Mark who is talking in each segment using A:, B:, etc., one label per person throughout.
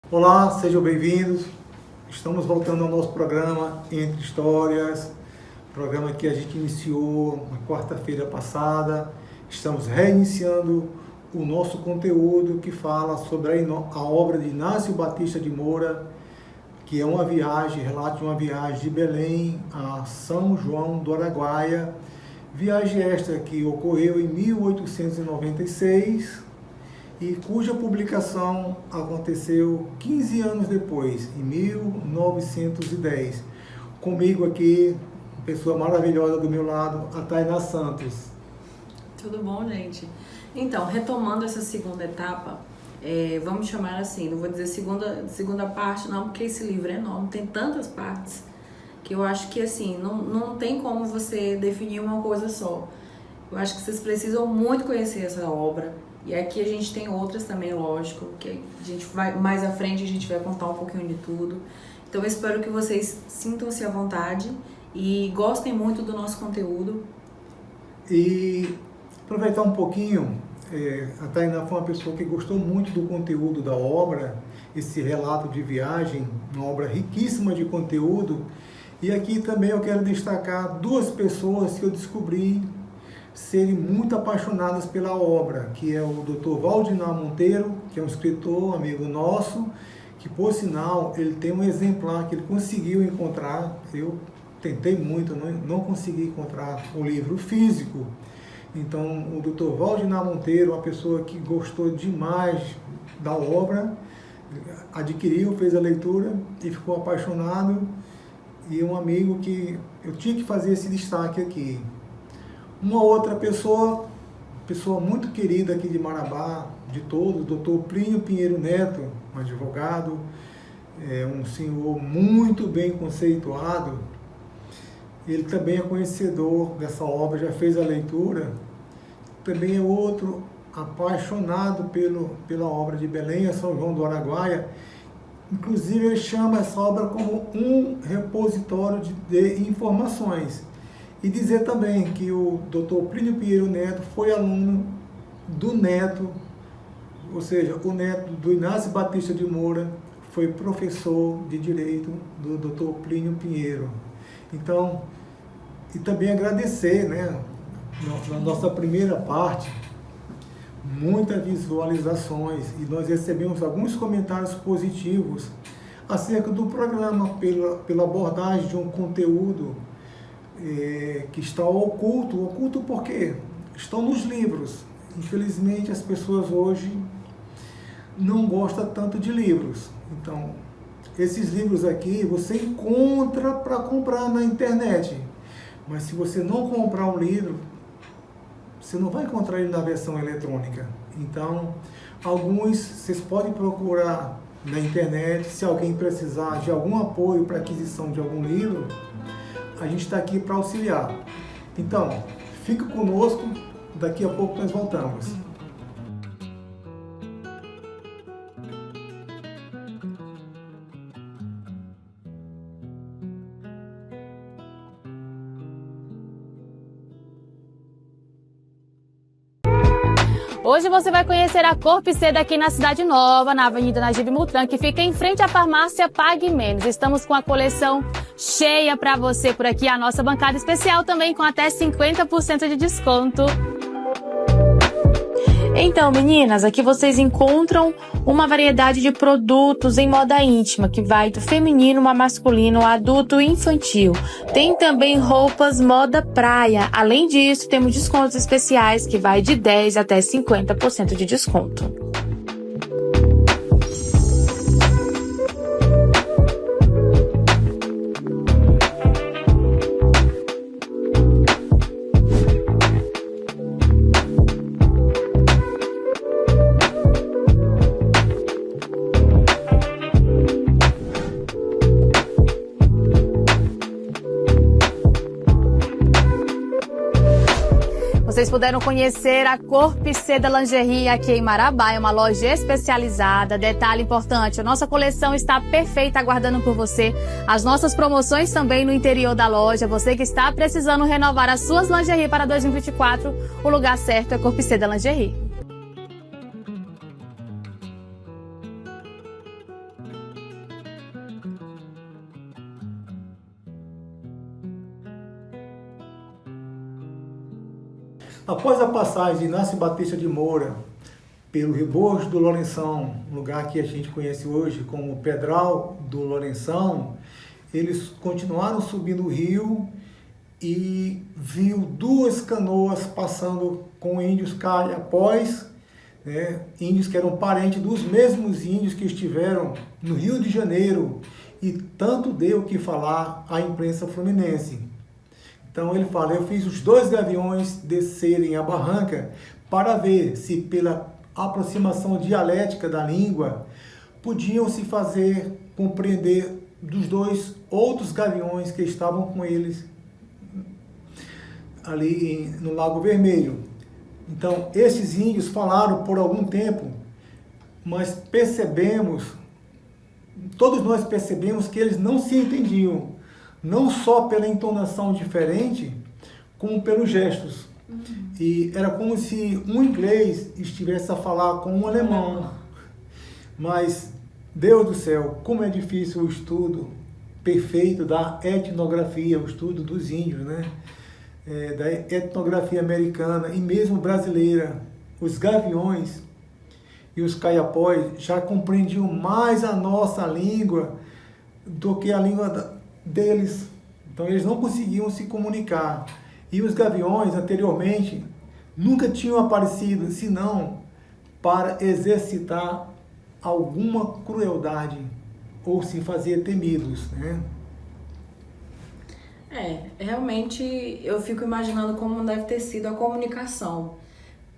A: Olá, sejam bem-vindos. Estamos voltando ao nosso programa Entre Histórias, programa que a gente iniciou na quarta-feira passada. Estamos reiniciando o nosso conteúdo que fala sobre a obra de Inácio Batista de Moura, que é uma viagem, relato de uma viagem de Belém a São João do Araguaia. Viagem esta que ocorreu em 1896 e cuja publicação aconteceu 15 anos depois, em 1910. Comigo aqui, uma pessoa maravilhosa do meu lado, a Tainá Santos.
B: Tudo bom, gente? Então, retomando essa segunda etapa, vamos chamar assim, não vou dizer segunda parte não, porque esse livro é enorme, tem tantas partes, que eu acho que assim, não tem como você definir uma coisa só. Eu acho que vocês precisam muito conhecer essa obra. E aqui a gente tem outras também, lógico, que a gente vai mais à frente, a gente vai contar um pouquinho de tudo. Então eu espero que vocês sintam-se à vontade e gostem muito do nosso conteúdo.
A: E aproveitar um pouquinho, a Tainá foi uma pessoa que gostou muito do conteúdo da obra, esse relato de viagem, uma obra riquíssima de conteúdo. E aqui também eu quero destacar duas pessoas que eu descobri serem muito apaixonadas pela obra, que é o Dr. Valdinar Monteiro, que é um escritor, amigo nosso, que por sinal ele tem um exemplar que ele conseguiu encontrar. Eu tentei muito, não consegui encontrar o livro físico. Então o Dr. Valdinar Monteiro, uma pessoa que gostou demais da obra, adquiriu, fez a leitura e ficou apaixonado, e um amigo que eu tinha que fazer esse destaque aqui. Uma outra pessoa muito querida aqui de Marabá, de todos, o Dr. Plínio Pinheiro Neto, um advogado, um senhor muito bem conceituado. Ele também é conhecedor dessa obra, já fez a leitura. Também é outro apaixonado pela obra de Belém a São João do Araguaia. Inclusive ele chama essa obra como um repositório de informações. E dizer também que o Dr. Plínio Pinheiro Neto foi aluno do neto, ou seja, o neto do Inácio Batista de Moura foi professor de Direito do Dr. Plínio Pinheiro. Então, e também agradecer, né, na nossa primeira parte, muitas visualizações, e nós recebemos alguns comentários positivos acerca do programa, pela abordagem de um conteúdo que está oculto porque estão nos livros. Infelizmente as pessoas hoje não gostam tanto de livros. Então, esses livros aqui você encontra para comprar na internet, mas se você não comprar um livro, você não vai encontrar ele na versão eletrônica. Então, alguns vocês podem procurar na internet. Se alguém precisar de algum apoio para aquisição de algum livro, a gente está aqui para auxiliar. Então, fique conosco, daqui a pouco nós voltamos.
C: Hoje você vai conhecer a Corpo Seda aqui na Cidade Nova, na Avenida Najib Mutran, que fica em frente à farmácia Pague Menos. Estamos com a coleção cheia para você por aqui, a nossa bancada especial também com até 50% de desconto. Então, meninas, aqui vocês encontram uma variedade de produtos em moda íntima, que vai do feminino a masculino, adulto e infantil. Tem também roupas moda praia. Além disso, temos descontos especiais que vai de 10% até 50% de desconto. Vocês puderam conhecer a Corpo Seda Lingerie aqui em Marabá, é uma loja especializada. Detalhe importante, a nossa coleção está perfeita aguardando por você. As nossas promoções também no interior da loja. Você que está precisando renovar as suas lingerie para 2024, o lugar certo é Corpo Seda Lingerie.
A: Após a passagem de Inácio Batista de Moura pelo Rebojo do Lourenção, lugar que a gente conhece hoje como Pedral do Lourenção, eles continuaram subindo o rio e viu 2 canoas passando com índios caiapós, né? Índios que eram parentes dos mesmos índios que estiveram no Rio de Janeiro, e tanto deu o que falar à imprensa fluminense. Então ele fala: eu fiz os 2 gaviões descerem a barranca para ver se pela aproximação dialética da língua podiam se fazer compreender dos 2 outros gaviões que estavam com eles ali no Lago Vermelho. Então esses índios falaram por algum tempo, mas todos nós percebemos que eles não se entendiam, não só pela entonação diferente, como pelos gestos. E era como se um inglês estivesse a falar com um alemão. Mas, Deus do céu, como é difícil o estudo perfeito da etnografia, o estudo dos índios, né? Da etnografia americana e mesmo brasileira. Os gaviões e os caiapós já compreendiam mais a nossa língua do que a língua deles. Então eles não conseguiam se comunicar. E os gaviões, anteriormente, nunca tinham aparecido, senão para exercitar alguma crueldade ou se fazer temidos, né?
B: Realmente eu fico imaginando como deve ter sido a comunicação.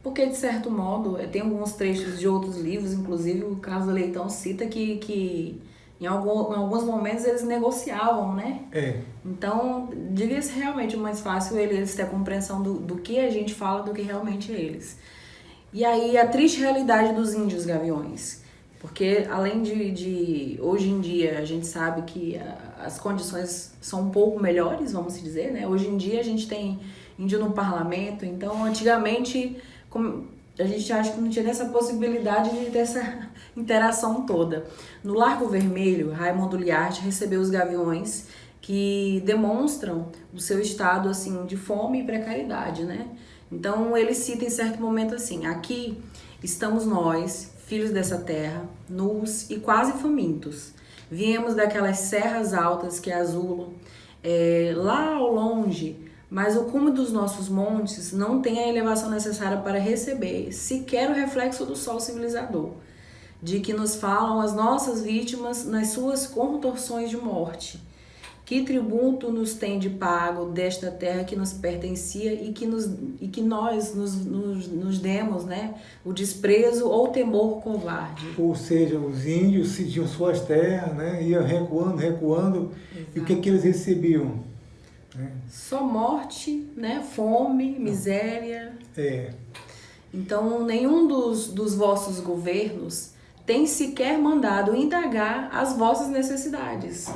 B: Porque, de certo modo, tem alguns trechos de outros livros, inclusive o Carlos Leitão cita que em alguns momentos eles negociavam, né? Então, devia ser realmente mais fácil eles terem a compreensão do que a gente fala do que realmente eles. E aí, a triste realidade dos índios gaviões. Porque, além de hoje em dia, a gente sabe que as condições são um pouco melhores, vamos dizer, né? Hoje em dia, a gente tem índio no parlamento, então, antigamente, a gente acha que não tinha essa possibilidade de ter essa interação toda. No Largo Vermelho, Raimundo Liarte recebeu os gaviões que demonstram o seu estado assim de fome e precariedade, né? Então ele cita em certo momento assim: aqui estamos nós, filhos dessa terra, nus e quase famintos. Viemos daquelas serras altas que azulam lá ao longe, mas o cume dos nossos montes não tem a elevação necessária para receber sequer o reflexo do sol civilizador, de que nos falam as nossas vítimas nas suas contorções de morte. Que tributo nos tem de pago desta terra que nos pertencia e que nós nos demos, né, o desprezo ou o temor covarde.
A: Ou seja, os índios cediam suas terras, né, iam recuando. Exato. E o que eles recebiam?
B: Só morte, né, fome, miséria. Então, nenhum dos vossos governos tem sequer mandado indagar as vossas necessidades.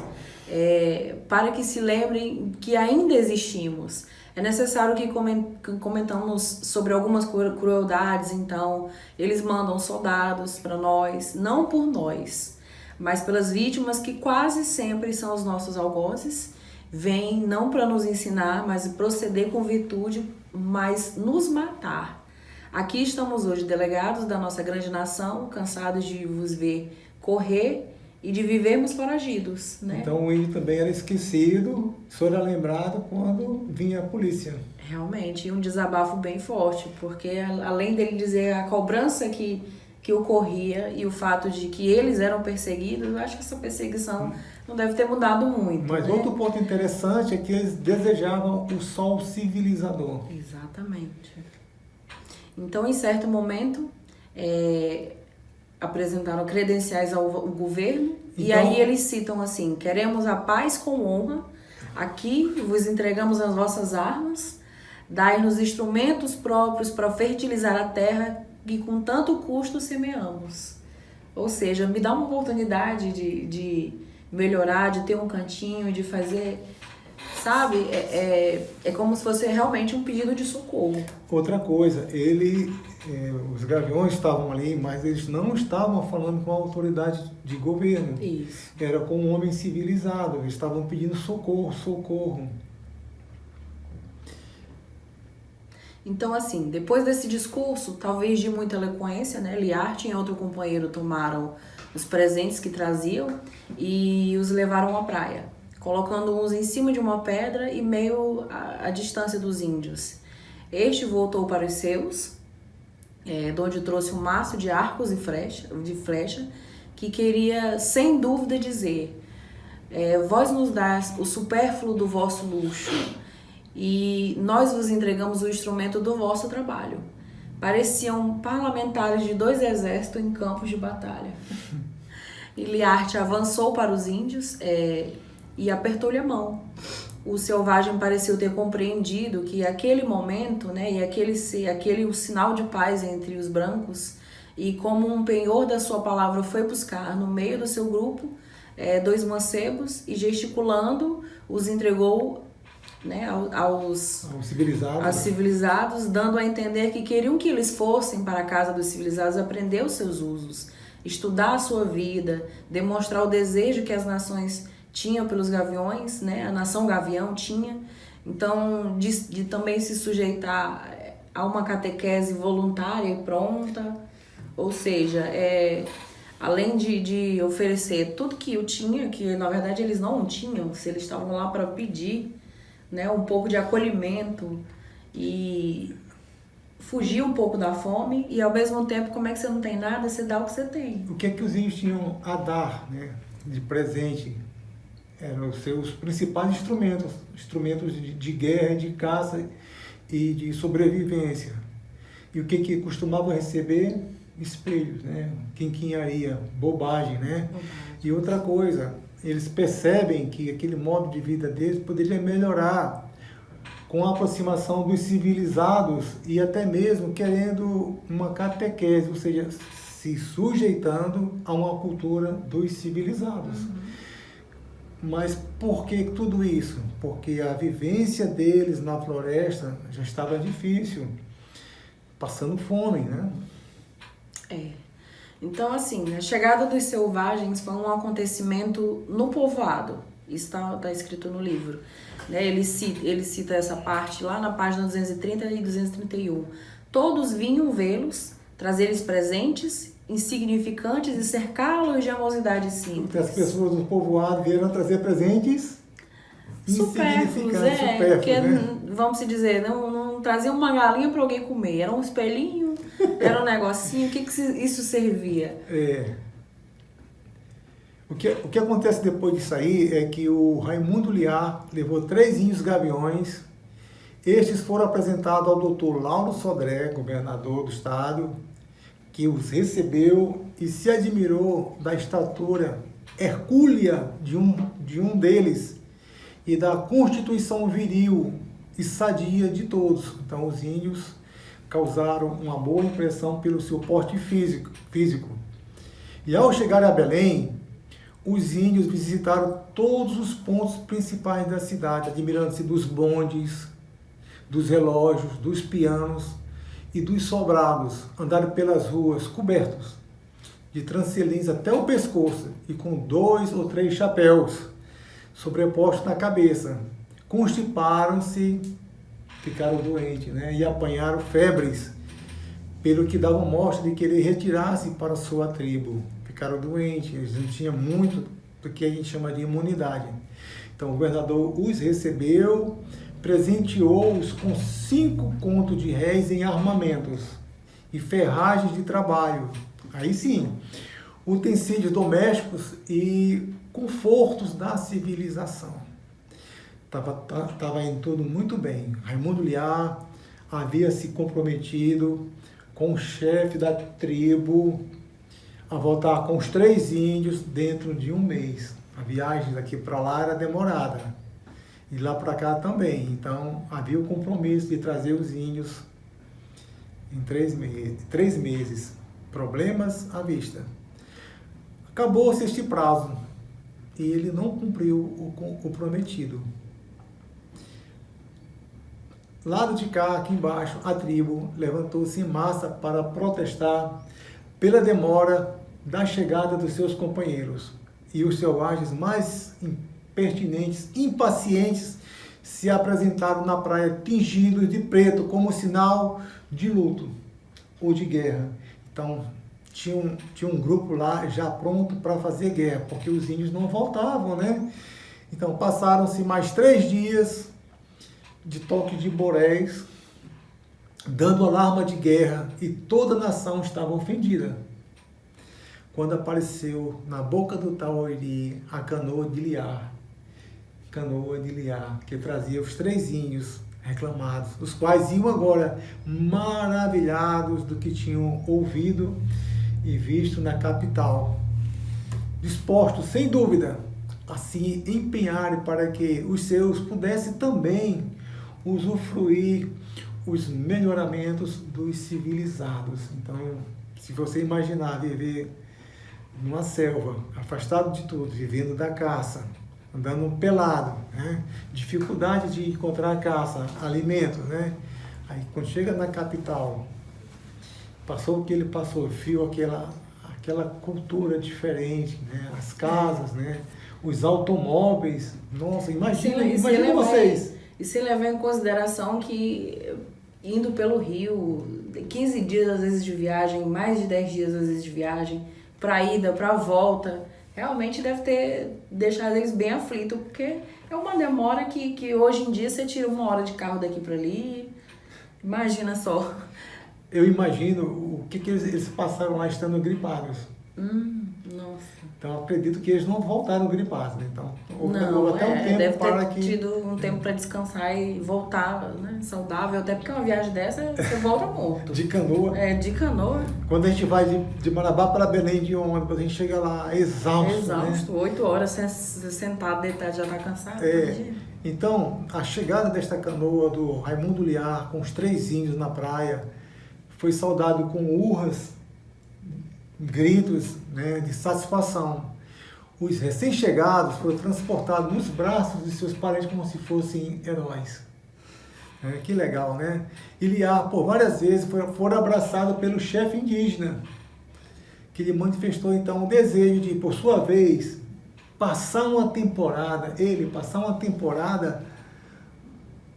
B: Para que se lembrem que ainda existimos. É necessário que comentamos sobre algumas crueldades, então eles mandam soldados para nós, não por nós, mas pelas vítimas que quase sempre são os nossos algozes, vêm não para nos ensinar, mas proceder com virtude, mas nos matar. Aqui estamos hoje, delegados da nossa grande nação, cansados de vos ver correr e de vivermos foragidos, né?
A: Então o índio também era esquecido, só era lembrado quando vinha a polícia.
B: Realmente, um desabafo bem forte, porque além dele dizer a cobrança que ocorria e o fato de que eles eram perseguidos, eu acho que essa perseguição não deve ter mudado muito.
A: Mas
B: né?
A: Outro ponto interessante é que eles desejavam o sol civilizador.
B: Exatamente. Então, em certo momento, apresentaram credenciais ao governo, então, e aí eles citam assim: queremos a paz com honra, aqui vos entregamos as vossas armas, dai-nos instrumentos próprios para fertilizar a terra que com tanto custo semeamos. Ou seja, me dá uma oportunidade de melhorar, de ter um cantinho, de fazer, sabe? É como se fosse realmente um pedido de socorro.
A: Outra coisa, os gaviões estavam ali, mas eles não estavam falando com a autoridade de governo.
B: Isso.
A: Era com um homem civilizado, eles estavam pedindo socorro.
B: Então, assim, depois desse discurso, talvez de muita eloquência, né, Liarte e outro companheiro tomaram os presentes que traziam e os levaram à praia, colocando-os em cima de uma pedra e meio à distância dos índios. Este voltou para os seus, de onde trouxe um maço de arcos e flecha, que queria, sem dúvida, dizer: vós nos dás o supérfluo do vosso luxo, e nós vos entregamos o instrumento do vosso trabalho. Pareciam parlamentares de 2 exércitos em campos de batalha. E Liarte avançou para os índios e apertou-lhe a mão. O selvagem pareceu ter compreendido que aquele momento, né, e aquele o sinal de paz entre os brancos, e como um penhor da sua palavra foi buscar no meio do seu grupo 2 mancebos e gesticulando os entregou, né, aos civilizados, dando a entender que queriam que eles fossem para a casa dos civilizados aprender os seus usos, estudar a sua vida, demonstrar o desejo que as nações tinham pelos gaviões, né, a nação gavião tinha. Então, de também se sujeitar a uma catequese voluntária e pronta, ou seja, além de oferecer tudo que eu tinha, que na verdade eles não tinham, se eles estavam lá para pedir, né, um pouco de acolhimento e fugir um pouco da fome, e ao mesmo tempo, como é que você não tem nada, você dá o que você tem.
A: O que é que os índios tinham a dar, né, de presente? Eram os seus principais instrumentos de guerra, de caça e de sobrevivência. E o que costumavam receber? Espelhos, né? Quinquinharia, bobagem, né? E outra coisa, eles percebem que aquele modo de vida deles poderia melhorar com a aproximação dos civilizados e até mesmo querendo uma catequese, ou seja, se sujeitando a uma cultura dos civilizados. Mas por que tudo isso? Porque a vivência deles na floresta já estava difícil, passando fome, né?
B: Então, assim, a chegada dos selvagens foi um acontecimento no povoado. Isso está escrito no livro. Né? Ele cita essa parte lá na página 230 e 231. Todos vinham vê-los, trazer-lhes presentes insignificantes e cercá-los de amosidade simples.
A: Porque as pessoas do povoado vieram trazer presentes
B: supérfluos, porque, né? Vamos se dizer, não trazia uma galinha para alguém comer, era um espelhinho, era um negocinho, o que isso servia?
A: O que acontece depois disso aí é que o Raimundo Liar levou 3 índios gaviões. Estes foram apresentados ao doutor Lauro Sodré, governador do estado, que os recebeu e se admirou da estatura hercúlea de um deles e da constituição viril e sadia de todos. Então os índios causaram uma boa impressão pelo seu porte físico. E ao chegar a Belém, os índios visitaram todos os pontos principais da cidade, admirando-se dos bondes, dos relógios, dos pianos e dos sobrados. Andaram pelas ruas cobertos de trancelins até o pescoço e com 2 ou 3 chapéus sobrepostos na cabeça. Constiparam-se, ficaram doentes, né? E apanharam febres, pelo que davam mostra de querer retirar-se para a sua tribo. Ficaram doentes, eles não tinham muito do que a gente chama de imunidade. Então o governador os recebeu, presenteou-os com 5 contos de réis em armamentos e ferragens de trabalho. Aí sim, utensílios domésticos e confortos da civilização. Estava indo tudo muito bem. Raimundo Liar havia se comprometido com o chefe da tribo a voltar com os 3 índios dentro de 1 mês. A viagem daqui para lá era demorada. E lá para cá também. Então, havia o compromisso de trazer os índios em 3 meses. Problemas à vista. Acabou-se este prazo e ele não cumpriu o prometido. Lado de cá, aqui embaixo, a tribo levantou-se em massa para protestar pela demora da chegada dos seus companheiros. E os selvagens mais impertinentes, impacientes, se apresentaram na praia tingidos de preto como sinal de luto ou de guerra. Então, tinha um grupo lá já pronto para fazer guerra, porque os índios não voltavam, né? Então, passaram-se mais 3 dias de toque de boréis, dando alarma de guerra, e toda a nação estava ofendida. Quando apareceu na boca do Tauiri a canoa de Liar, que trazia os 3 índios reclamados, os quais iam agora maravilhados do que tinham ouvido e visto na capital, dispostos, sem dúvida, a se empenharem para que os seus pudessem também usufruir os melhoramentos dos civilizados. Então, se você imaginar viver numa selva, afastado de tudo, vivendo da caça, andando pelado, né? Dificuldade de encontrar caça, alimentos, né? Aí quando chega na capital, passou o que ele passou, viu aquela cultura diferente, né? As casas, né? Os automóveis, nossa, imagina vocês.
B: E se levar em consideração que indo pelo rio, 15 dias às vezes de viagem, mais de 10 dias às vezes de viagem, para ida, para volta, realmente deve ter deixado eles bem aflitos, porque é uma demora que hoje em dia você tira 1 hora de carro daqui para ali, imagina só.
A: Eu imagino o que eles passaram lá estando gripados.
B: Nossa.
A: Então, acredito que eles não voltaram gripados, né? Então, houve até um tempo
B: deve
A: para
B: ter tido um tempo para descansar e voltar, né, saudável, até porque uma viagem dessa, você volta morto.
A: De canoa.
B: De canoa.
A: Quando a gente vai de Marabá para Belém de ônibus, a gente chega lá exausto, né?
B: 8 horas, sentado, deitado, já está cansado.
A: Então, a chegada desta canoa do Raimundo Liar, com os 3 índios na praia, foi saudado com urras, gritos, né, de satisfação. Os recém-chegados foram transportados nos braços de seus parentes como se fossem heróis. Que legal, né? E Liar, por várias vezes, foram abraçados pelo chefe indígena, que lhe manifestou então o desejo de, por sua vez, passar uma temporada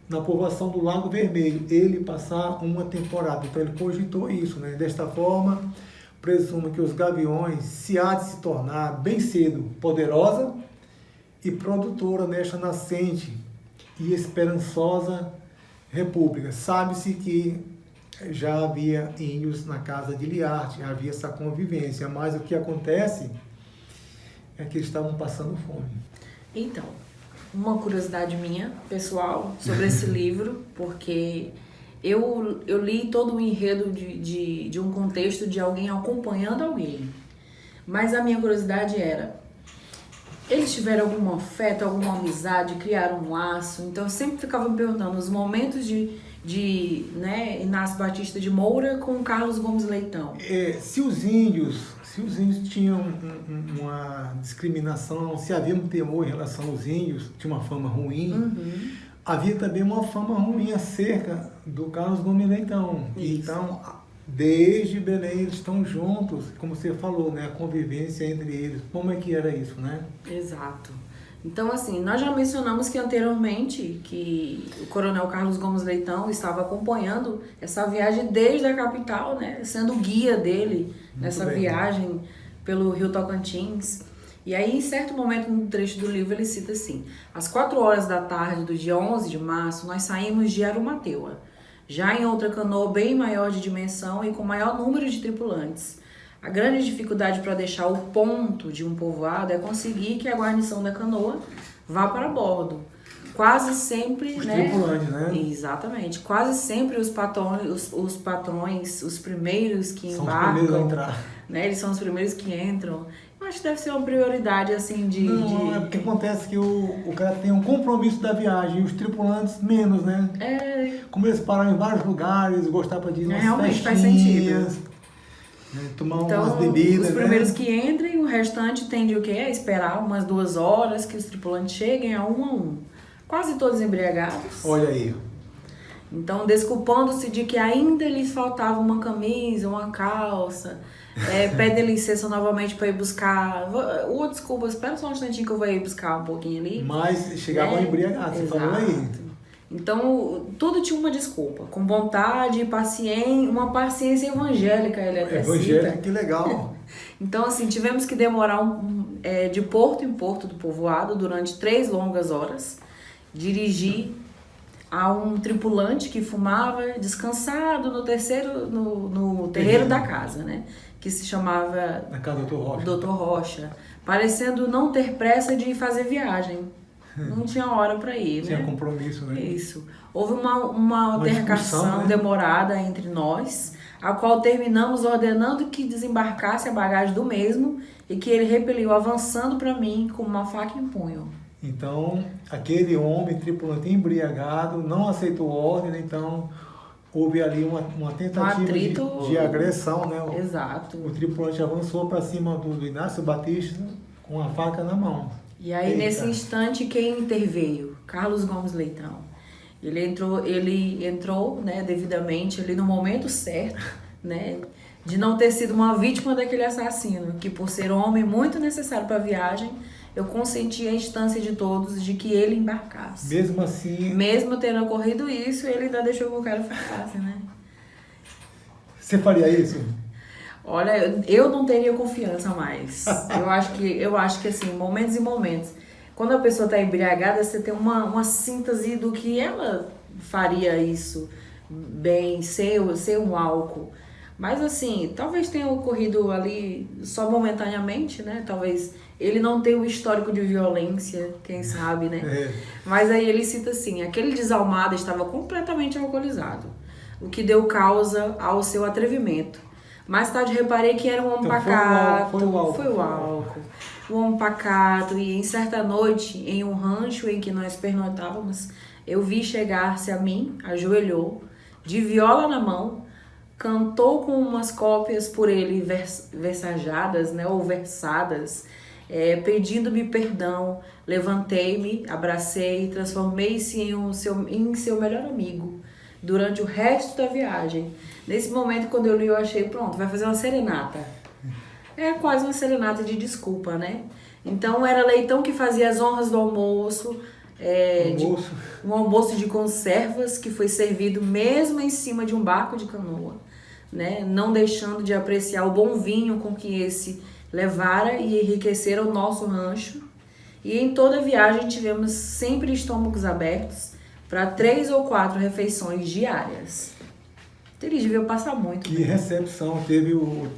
A: na povoação do Lago Vermelho, Então ele cogitou isso, né? Desta forma, presumo que os gaviões se há de se tornar bem cedo poderosa e produtora nesta nascente e esperançosa república. Sabe-se que já havia índios na casa de Liar, havia essa convivência, mas o que acontece é que eles estavam passando fome.
B: Então, uma curiosidade minha, pessoal, sobre esse livro, porque eu li todo o enredo de um contexto de alguém acompanhando alguém. Mas a minha curiosidade era, eles tiveram algum afeto, alguma amizade, criaram um laço? Então eu sempre ficava me perguntando, os momentos de Inácio Batista de Moura com Carlos Gomes Leitão.
A: Se os índios tinham uma discriminação, se havia um temor em relação aos índios, tinha uma fama ruim, havia também uma fama ruim acerca do Carlos Gomes Leitão.
B: Isso.
A: Então, desde Belém eles estão juntos, como você falou, né? A convivência entre eles. Como é que era isso, né?
B: Exato. Então, assim, nós já mencionamos que anteriormente que o coronel Carlos Gomes Leitão estava acompanhando essa viagem desde a capital, né? Sendo o guia dele nessa viagem pelo Rio Tocantins. E aí, em certo momento no trecho do livro, ele cita assim: às 4 horas da tarde do dia 11 de março, nós saímos de Arumateua, já em outra canoa bem maior de dimensão e com maior número de tripulantes. A grande dificuldade para deixar o ponto de um povoado é conseguir que a guarnição da canoa vá para bordo. Quase sempre,
A: os tripulantes, né?
B: Exatamente. Quase sempre os patrões, os primeiros que embarcam,
A: são os primeiros a entrar.
B: Né? Eles são os primeiros que entram. Eu acho que deve ser uma prioridade, assim,
A: é porque acontece que o cara tem um compromisso da viagem e os tripulantes menos, né? Como eles param em vários lugares, gostavam de ir nas
B: realmente faz sentido.
A: Tomar umas bebidas,
B: os primeiros que entrem, o restante tende o quê? A esperar umas 2 horas que os tripulantes cheguem a um. Quase todos embriagados.
A: Olha aí.
B: Então, desculpando-se de que ainda lhes faltava uma camisa, uma calça, pedem licença novamente para ir buscar. Desculpa, espera só um instantinho que eu vou ir buscar um pouquinho ali.
A: Mas chegavam embriagados, você falou aí.
B: Então, tudo tinha uma desculpa, com vontade, uma paciência evangélica, ele até
A: Evangélica,
B: cita.
A: que legal.
B: Então, assim, tivemos que demorar de porto em porto do povoado durante 3 longas horas, dirigir a um tripulante que fumava descansado no terreiro da casa, né? Que se chamava...
A: Na casa do Dr. Rocha.
B: Dr. Rocha, parecendo não ter pressa de fazer viagem. Não tinha hora para ir, né?
A: Tinha compromisso, né?
B: Isso. Houve uma altercação,
A: né?
B: demorada entre nós, a qual terminamos ordenando que desembarcasse a bagagem do mesmo e que ele repeliu avançando para mim com uma faca em punho.
A: Então, aquele homem tripulante embriagado não aceitou ordem, né? Então houve ali uma tentativa de agressão, né?
B: Exato.
A: O tripulante avançou para cima do Inácio Batista com a faca na mão.
B: E aí, nesse instante, quem interveio? Carlos Gomes Leitão. Ele entrou, né, devidamente ali no momento certo, né, de não ter sido uma vítima daquele assassino, que por ser um homem muito necessário para a viagem, eu consenti a instância de todos de que ele embarcasse.
A: Mesmo assim...
B: Mesmo tendo ocorrido isso, ele ainda deixou que o cara ficasse, né?
A: Você faria isso?
B: Olha, eu não teria confiança mais. Eu acho que assim, momentos e momentos. Quando a pessoa está embriagada, você tem uma síntese do que ela faria isso bem, ser um álcool. Mas assim, talvez tenha ocorrido ali só momentaneamente, né? Talvez ele não tenha um histórico de violência, quem sabe, né? Mas aí ele cita assim, aquele desalmado estava completamente alcoolizado, o que deu causa ao seu atrevimento. Mais tarde reparei que era um homem pacato. Foi o álcool. Um homem pacato, e em certa noite, em um rancho em que nós pernoitávamos, eu vi chegar-se a mim, ajoelhou, de viola na mão, cantou com umas cópias por ele versajadas, né, ou versadas, pedindo-me perdão. Levantei-me, abracei e transformei-se em seu melhor amigo durante o resto da viagem. Nesse momento, quando eu li, eu achei, pronto, vai fazer uma serenata. É quase uma serenata de desculpa, né? Então, era Leitão que fazia as honras do almoço. Um almoço de conservas que foi servido mesmo em cima de um barco de canoa, né? Não deixando de apreciar o bom vinho com que esse levara e enriquecera o nosso rancho. E em toda a viagem tivemos sempre estômagos abertos para 3 ou 4 refeições diárias. Eles deviam passar muito.
A: Que recepção teve o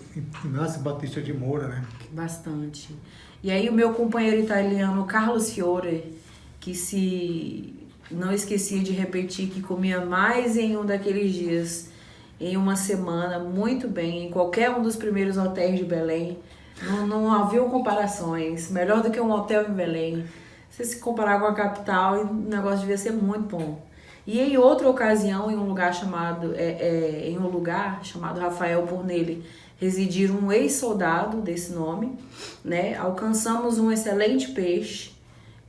A: Inácio Batista de Moura, né?
B: Bastante. E aí o meu companheiro italiano, Carlos Fiore, que se não esquecia de repetir que comia mais em um daqueles dias, em uma semana, muito bem, em qualquer um dos primeiros hotéis de Belém. Não havia comparações. Melhor do que um hotel em Belém. Se comparar com a capital, o negócio devia ser muito bom. E em outra ocasião, em um lugar chamado Rafael Pornelli, residir um ex-soldado desse nome, né? Alcançamos um excelente peixe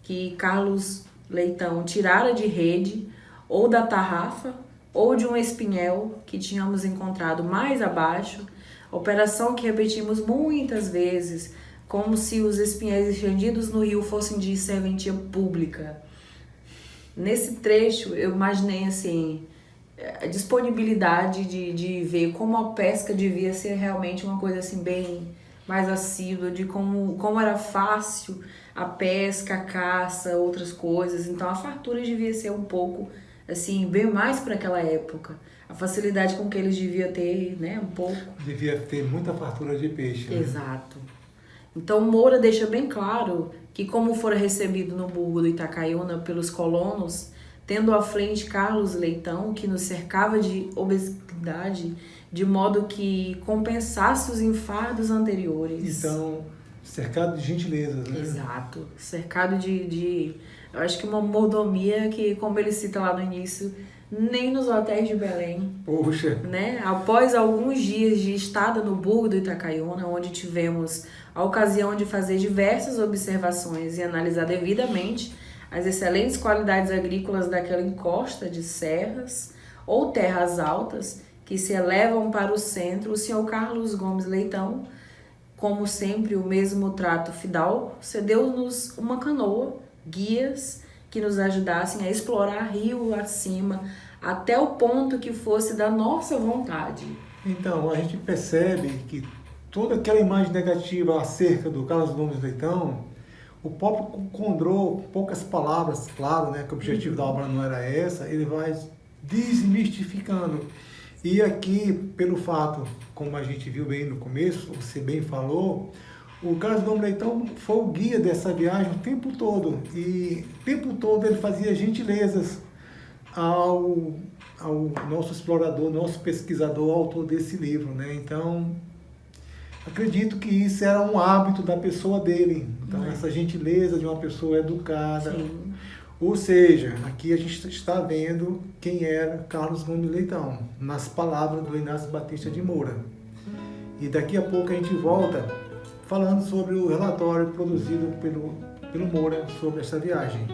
B: que Carlos Leitão tirara de rede, ou da tarrafa, ou de um espinhel que tínhamos encontrado mais abaixo, operação que repetimos muitas vezes, como se os espinhéis estendidos no rio fossem de serventia pública. Nesse trecho, eu imaginei assim, a disponibilidade de ver como a pesca devia ser realmente uma coisa assim bem mais assídua, de como era fácil a pesca, a caça, outras coisas. Então a fartura devia ser um pouco assim, bem mais para aquela época. A facilidade com que eles deviam ter, né, um pouco.
A: Devia ter muita fartura de peixe. Né?
B: Exato. Então Moura deixa bem claro que como fora recebido no burgo do Itacaiuna pelos colonos, tendo à frente Carlos Leitão, que nos cercava de obesidade, de modo que compensasse os enfardos anteriores.
A: Então, cercado de gentilezas, né?
B: Exato. Cercado eu acho que uma mordomia que, como ele cita lá no início, nem nos hotéis de Belém.
A: Poxa!
B: Né? Após alguns dias de estada no burgo do Itacaiuna, onde tivemos a ocasião de fazer diversas observações e analisar devidamente as excelentes qualidades agrícolas daquela encosta de serras, ou terras altas que se elevam para o centro. O senhor Carlos Gomes Leitão, como sempre, o mesmo trato fidal, cedeu-nos uma canoa, guias que nos ajudassem a explorar rio acima, até o ponto que fosse da nossa vontade.
A: Então, a gente percebe que toda aquela imagem negativa acerca do Carlos Gomes Leitão, o próprio Condrô, poucas palavras, claro, né, que o objetivo da obra não era essa, ele vai desmistificando. E aqui, pelo fato, como a gente viu bem no começo, você bem falou, o Carlos Gomes Leitão foi o guia dessa viagem o tempo todo. E o tempo todo ele fazia gentilezas ao nosso explorador, nosso pesquisador, autor desse livro, né? Então, acredito que isso era um hábito da pessoa dele. Então, essa gentileza de uma pessoa educada.
B: Sim.
A: Ou seja, aqui a gente está vendo quem era Carlos Gomes Leitão, nas palavras do Inácio Batista de Moura. E daqui a pouco a gente volta falando sobre o relatório produzido pelo Moura sobre essa viagem.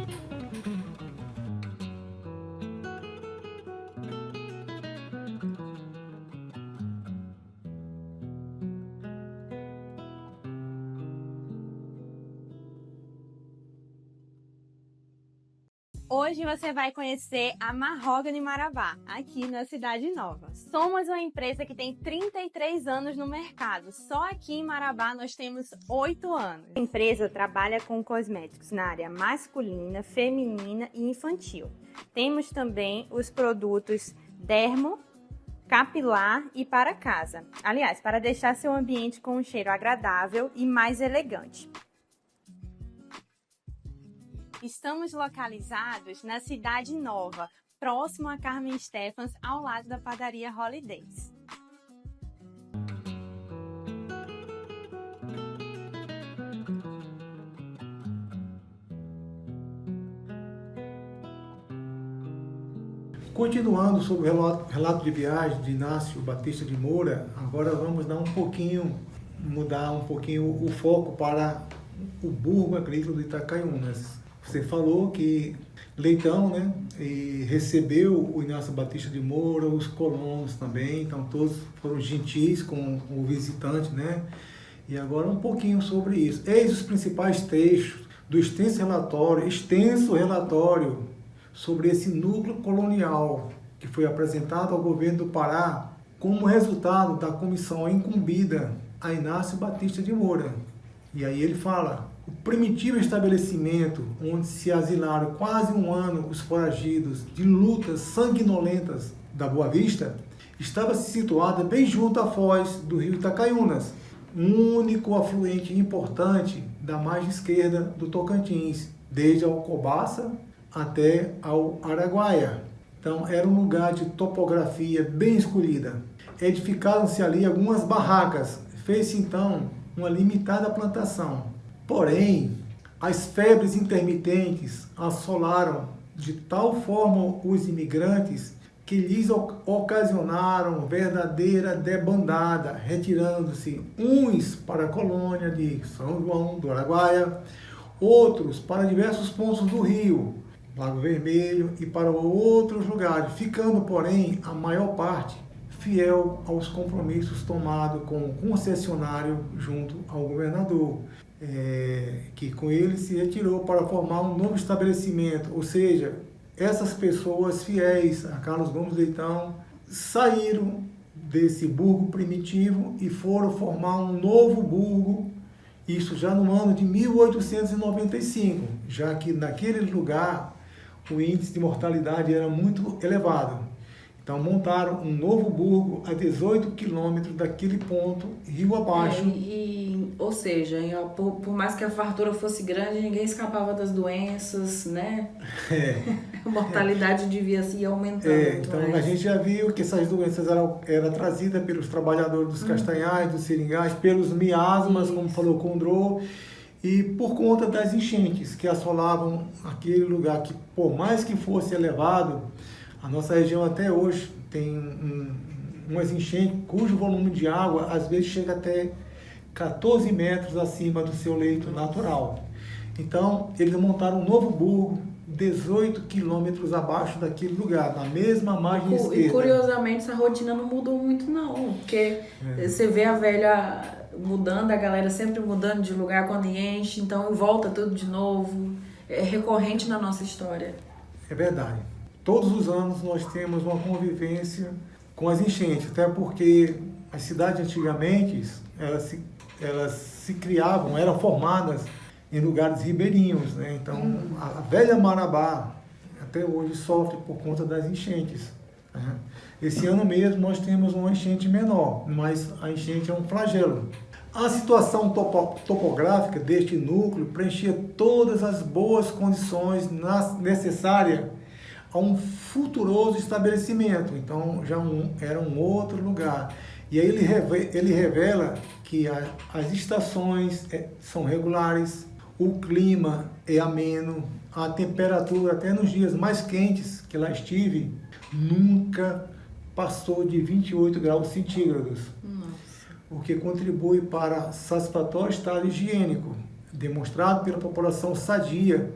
C: Hoje você vai conhecer a Mahogany Marabá, aqui na Cidade Nova. Somos uma empresa que tem 33 anos no mercado. Só aqui em Marabá nós temos 8 anos. A empresa trabalha com cosméticos na área masculina, feminina e infantil. Temos também os produtos dermo, capilar e para casa. Aliás, para deixar seu ambiente com um cheiro agradável e mais elegante. Estamos localizados na Cidade Nova, próximo a Carmen Stephens, ao lado da padaria Holidays.
A: Continuando sobre o relato de viagem de Inácio Batista de Moura, agora vamos mudar um pouquinho o foco para o burgo agrícola do Itacaiunas. Você falou que Leitão, né, e recebeu o Inácio Batista de Moura, os colonos também, então todos foram gentis com o visitante, né? E agora um pouquinho sobre isso. Eis os principais trechos do extenso relatório sobre esse núcleo colonial que foi apresentado ao governo do Pará como resultado da comissão incumbida a Inácio Batista de Moura. E aí ele fala: o primitivo estabelecimento onde se asilaram quase um ano os foragidos de lutas sanguinolentas da Boa Vista estava situada bem junto à foz do rio Itacaiunas, um único afluente importante da margem esquerda do Tocantins, desde Alcobaça até ao Araguaia. Então era um lugar de topografia bem escolhida. Edificaram-se ali algumas barracas, fez-se então uma limitada plantação. Porém, as febres intermitentes assolaram de tal forma os imigrantes que lhes ocasionaram verdadeira debandada, retirando-se uns para a colônia de São João do Araguaia, outros para diversos pontos do rio, Lago Vermelho e para outros lugares, ficando, porém, a maior parte fiel aos compromissos tomados com o concessionário junto ao governador, que com ele se retirou para formar um novo estabelecimento. Ou seja, essas pessoas fiéis a Carlos Gomes Leitão saíram desse burgo primitivo e foram formar um novo burgo, isso já no ano de 1895, já que naquele lugar o índice de mortalidade era muito elevado. Então montaram um novo burgo a 18 quilômetros daquele ponto, rio abaixo.
B: Ou seja, por mais que a fartura fosse grande, ninguém escapava das doenças, né? A mortalidade devia se ir aumentando.
A: Então a gente já viu que essas doenças eram trazidas pelos trabalhadores dos castanhais, dos seringais, pelos miasmas, como falou Condrô, e por conta das enchentes que assolavam aquele lugar que, por mais que fosse elevado, a nossa região até hoje tem umas enchentes cujo volume de água às vezes chega até 14 metros acima do seu leito natural. Então, eles montaram um novo burgo 18 quilômetros abaixo daquele lugar, na mesma margem
B: E
A: esquerda.
B: curiosamente essa rotina não mudou muito não, porque você vê a velha mudando, a galera sempre mudando de lugar quando enche, então volta tudo de novo. É recorrente na nossa história.
A: É verdade. Todos os anos nós temos uma convivência com as enchentes, até porque as cidades antigamente, elas se criavam, eram formadas em lugares ribeirinhos, né? Então, a velha Marabá até hoje sofre por conta das enchentes, né? Esse ano mesmo nós temos uma enchente menor, mas a enchente é um flagelo. A situação topográfica deste núcleo preenchia todas as boas condições necessárias a um futuroso estabelecimento. Então, era um outro lugar. E aí ele revela que as estações são regulares, o clima é ameno, a temperatura, até nos dias mais quentes que lá estive, nunca passou de 28 graus centígrados. O que contribui para satisfatório estado higiênico, demonstrado pela população sadia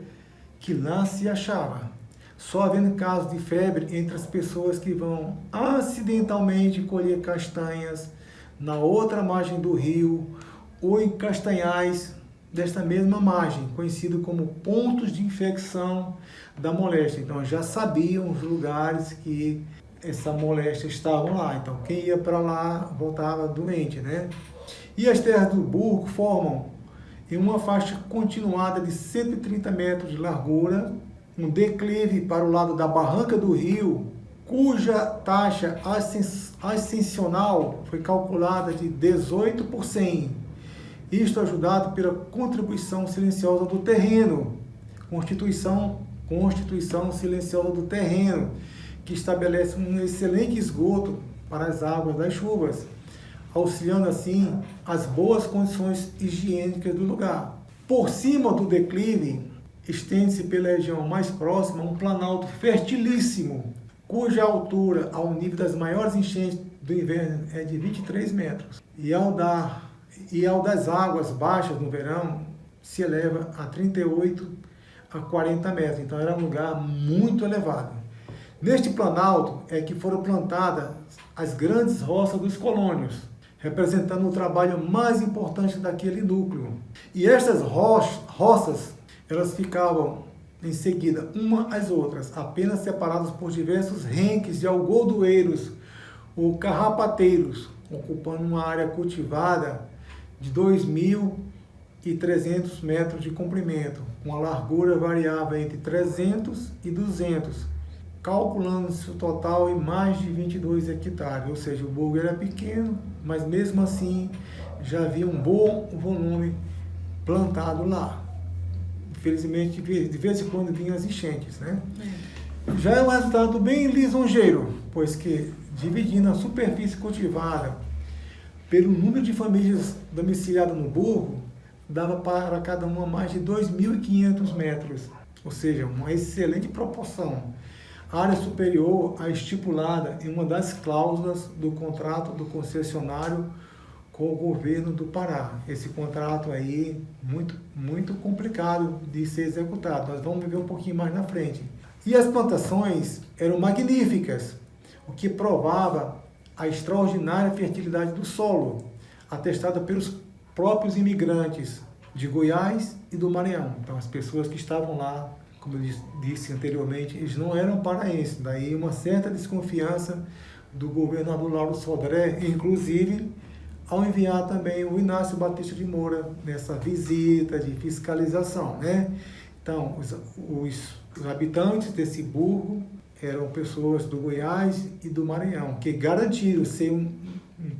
A: que lá se achava. Só havendo casos de febre entre as pessoas que vão acidentalmente colher castanhas na outra margem do rio ou em castanhais desta mesma margem, conhecido como pontos de infecção da moléstia. Então já sabiam os lugares que essa moléstia estavam lá. Então quem ia para lá voltava doente, né? E as terras do Burgo formam em uma faixa continuada de 130 metros de largura, um declive para o lado da barranca do rio, cuja taxa ascensional foi calculada de 18 por 100. Isto ajudado pela contribuição silenciosa do terreno, constituição silenciosa do terreno, que estabelece um excelente esgoto para as águas das chuvas, auxiliando assim as boas condições higiênicas do lugar. Por cima do declive, estende-se pela região mais próxima um planalto fertilíssimo, cuja altura ao nível das maiores enchentes do inverno é de 23 metros. E ao das águas baixas no verão, se eleva a 38 a 40 metros. Então era um lugar muito elevado. Neste planalto é que foram plantadas as grandes roças dos colônios, representando o trabalho mais importante daquele núcleo. E estas roças, elas ficavam em seguida uma às outras, apenas separadas por diversos renques de algodoeiros ou carrapateiros, ocupando uma área cultivada de 2.300 metros de comprimento, com a largura variável entre 300 e 200, calculando-se o total em mais de 22 hectares, ou seja, o Burgo era pequeno, mas mesmo assim já havia um bom volume plantado lá. Infelizmente, de vez em quando vinham as enchentes, né? Já é um resultado bem lisonjeiro, pois que, dividindo a superfície cultivada pelo número de famílias domiciliadas no Burgo, dava para cada uma mais de 2.500 metros, ou seja, uma excelente proporção. A área superior à estipulada em uma das cláusulas do contrato do concessionário com o governo do Pará. Esse contrato aí, muito complicado de ser executado. Nós vamos ver um pouquinho mais na frente. E as plantações eram magníficas, o que provava a extraordinária fertilidade do solo, atestada pelos próprios imigrantes de Goiás e do Maranhão. Então, as pessoas que estavam lá, como eu disse anteriormente, eles não eram paraenses. Daí uma certa desconfiança do governador Lauro Sodré, inclusive ao enviar também o Inácio Batista de Moura nessa visita de fiscalização, né? Então, os habitantes desse burgo eram pessoas do Goiás e do Maranhão, que garantiram ser um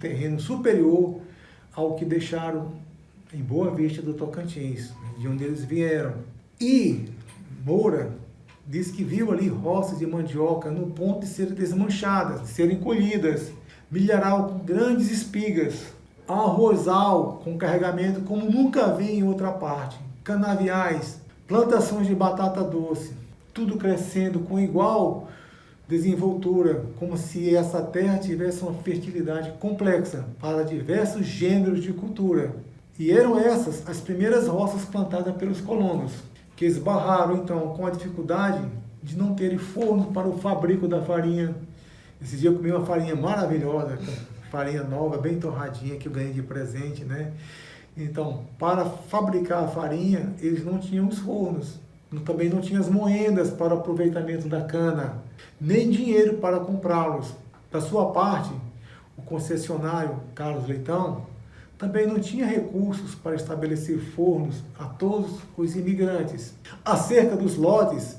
A: terreno superior ao que deixaram em Boa Vista do Tocantins, de onde eles vieram. E Moura diz que viu ali roças de mandioca no ponto de serem desmanchadas, de serem colhidas, milharal com grandes espigas, arrozal com carregamento como nunca vi em outra parte, canaviais, plantações de batata doce, tudo crescendo com igual desenvoltura, como se essa terra tivesse uma fertilidade complexa para diversos gêneros de cultura. E eram essas as primeiras roças plantadas pelos colonos, que esbarraram então com a dificuldade de não terem forno para o fabrico da farinha. Esse dia eu comi uma farinha maravilhosa, farinha nova, bem torradinha, que eu ganhei de presente, né? Então, para fabricar a farinha, eles não tinham os fornos, também não tinham as moendas para o aproveitamento da cana, nem dinheiro para comprá-los. Da sua parte, o concessionário Carlos Leitão também não tinha recursos para estabelecer fornos a todos os imigrantes. Acerca dos lotes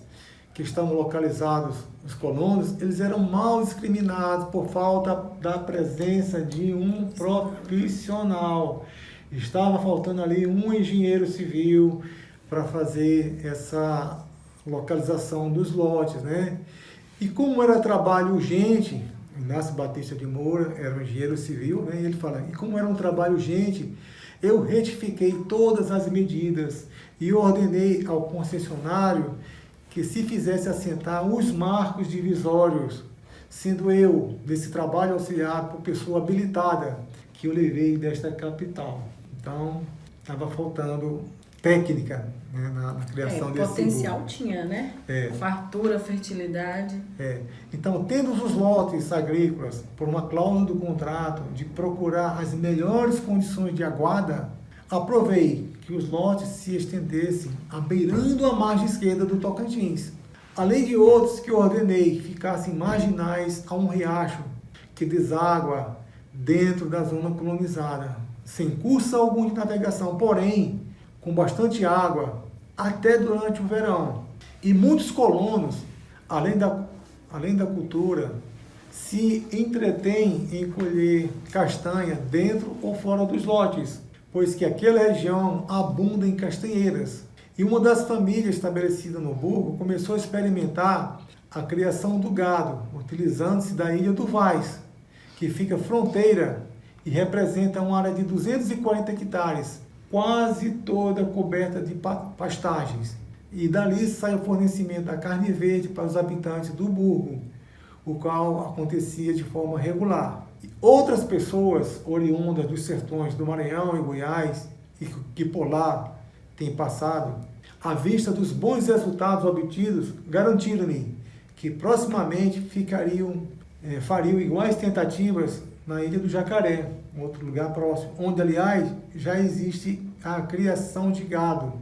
A: que estavam localizados nos colonos, eles eram mal discriminados por falta da presença de um profissional. Estava faltando ali um engenheiro civil para fazer essa localização dos lotes, né? E como era trabalho urgente, Inácio Batista de Moura era um engenheiro civil, né? E ele fala, e como era um trabalho urgente, eu retifiquei todas as medidas e ordenei ao concessionário que se fizesse assentar os marcos divisórios, sendo eu, desse trabalho auxiliado por pessoa habilitada, que eu levei desta capital. Então, estava faltando técnica, né, na criação desse
B: potencial
A: burgo.
B: tinha, né? Fartura, fertilidade.
A: Então, tendo os lotes agrícolas, por uma cláusula do contrato de procurar as melhores condições de aguada, aprovei que os lotes se estendessem beirando a margem esquerda do Tocantins, além de outros que ordenei que ficassem marginais a um riacho que deságua dentro da zona colonizada, sem curso algum de navegação, porém com bastante água, até durante o verão. E muitos colonos, além da cultura, se entretêm em colher castanha dentro ou fora dos lotes, pois que aquela região abunda em castanheiras. E uma das famílias estabelecidas no burgo começou a experimentar a criação do gado, utilizando-se da ilha do Vaz, que fica fronteira e representa uma área de 240 hectares, quase toda coberta de pastagens. E dali sai o fornecimento da carne verde para os habitantes do burgo, o qual acontecia de forma regular. E outras pessoas oriundas dos sertões do Maranhão e Goiás, e que por lá têm passado, à vista dos bons resultados obtidos, garantiram-me que proximamente fariam iguais tentativas na Ilha do Jacaré, outro lugar próximo, onde, aliás, já existe a criação de gado.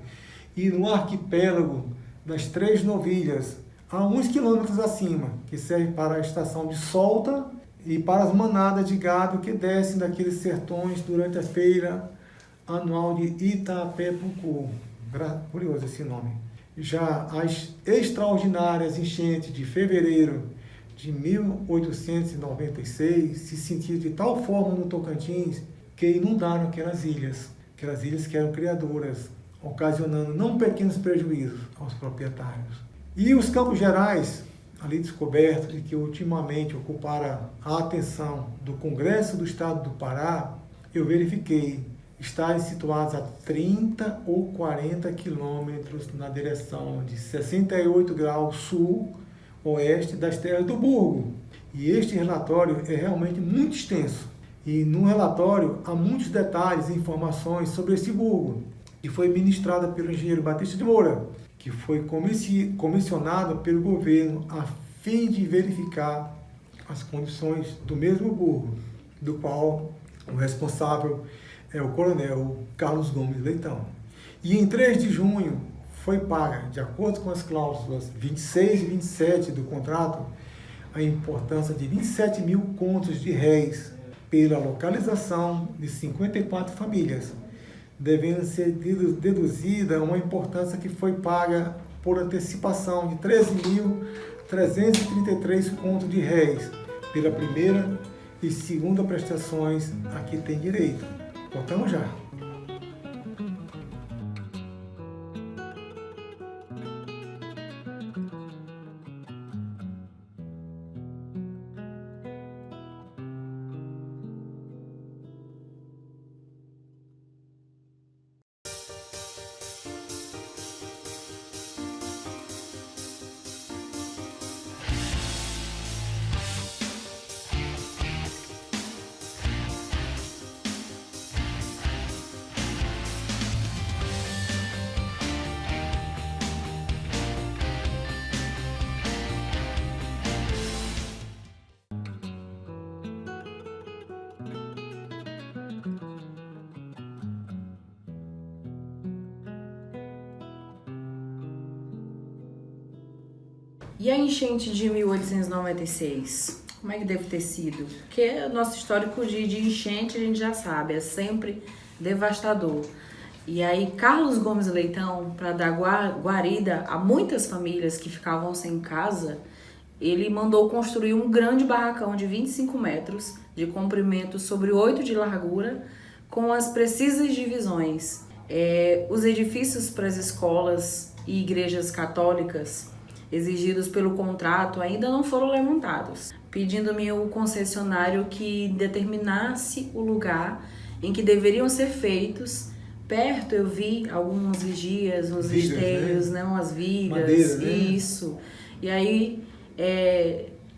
A: E no arquipélago das Três Novilhas, a uns quilômetros acima, que serve para a estação de solta e para as manadas de gado que descem daqueles sertões durante a feira anual de Itapepucu. Curioso esse nome. Já as extraordinárias enchentes de fevereiro de 1896 se sentiram de tal forma no Tocantins que inundaram aquelas ilhas que eram criadoras, ocasionando não pequenos prejuízos aos proprietários. E os Campos Gerais, ali descobertos e que ultimamente ocuparam a atenção do Congresso do Estado do Pará, eu verifiquei estarem situados a 30 ou 40 quilômetros na direção de 68 graus sul-oeste das terras do burgo. E este relatório é realmente muito extenso. E no relatório há muitos detalhes e informações sobre esse burgo, que foi ministrada pelo engenheiro Batista de Moura, que foi comissionado pelo governo a fim de verificar as condições do mesmo burgo, do qual o responsável é o coronel Carlos Gomes Leitão. E em 3 de junho foi paga, de acordo com as cláusulas 26 e 27 do contrato, a importância de 27 mil contos de réis pela localização de 54 famílias, devendo ser deduzida uma importância que foi paga por antecipação de 13.333 contos de réis pela primeira e segunda prestações a que tem direito. Voltamos já.
B: E a enchente de 1896? Como é que deve ter sido? Porque o nosso histórico de enchente a gente já sabe, é sempre devastador. E aí Carlos Gomes Leitão, para dar guarida a muitas famílias que ficavam sem casa, ele mandou construir um grande barracão de 25 metros de comprimento sobre 8 de largura, com as precisas divisões. Os edifícios para as escolas e igrejas católicas exigidos pelo contrato ainda não foram levantados, pedindo-me o concessionário que determinasse o lugar em que deveriam ser feitos. Perto eu vi alguns vigias, uns esteios, né? Umas vigas, madeira, né? Isso. E aí,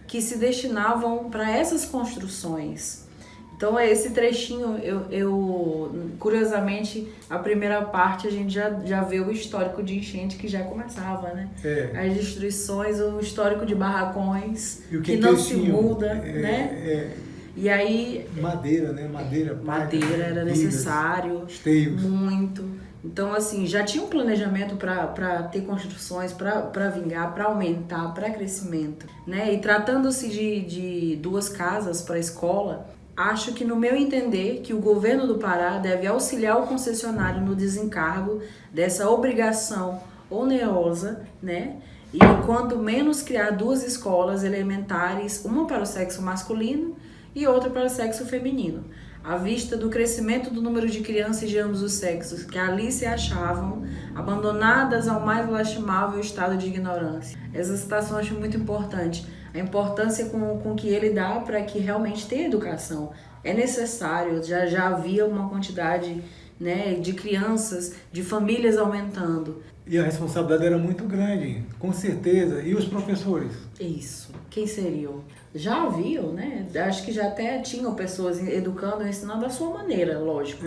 B: que se destinavam para essas construções. Então, esse trechinho, curiosamente, a primeira parte a gente já vê o histórico de enchente que já começava, né? As destruições, o histórico de barracões, que não se muda, né? E aí... Madeira, né? Madeira era necessário, esteios. Muito. Então, assim, já tinha um planejamento para ter construções, para vingar, para aumentar, para crescimento, né? E tratando-se de 2 casas para a escola, acho que, no meu entender, que o governo do Pará deve auxiliar o concessionário no desencargo dessa obrigação onerosa, né? E quanto menos criar 2 escolas elementares, uma para o sexo masculino e outra para o sexo feminino, à vista do crescimento do número de crianças de ambos os sexos que ali se achavam abandonadas ao mais lastimável estado de ignorância. Essa citação eu acho muito importante. A importância com que ele dá para que realmente tenha educação. É necessário, já havia uma quantidade, né, de crianças, de famílias aumentando.
A: E a responsabilidade era muito grande, com certeza. E os professores?
B: Isso. Quem seriam? Já haviam, né? Acho que já até tinham pessoas educando, ensinando da sua maneira, lógico.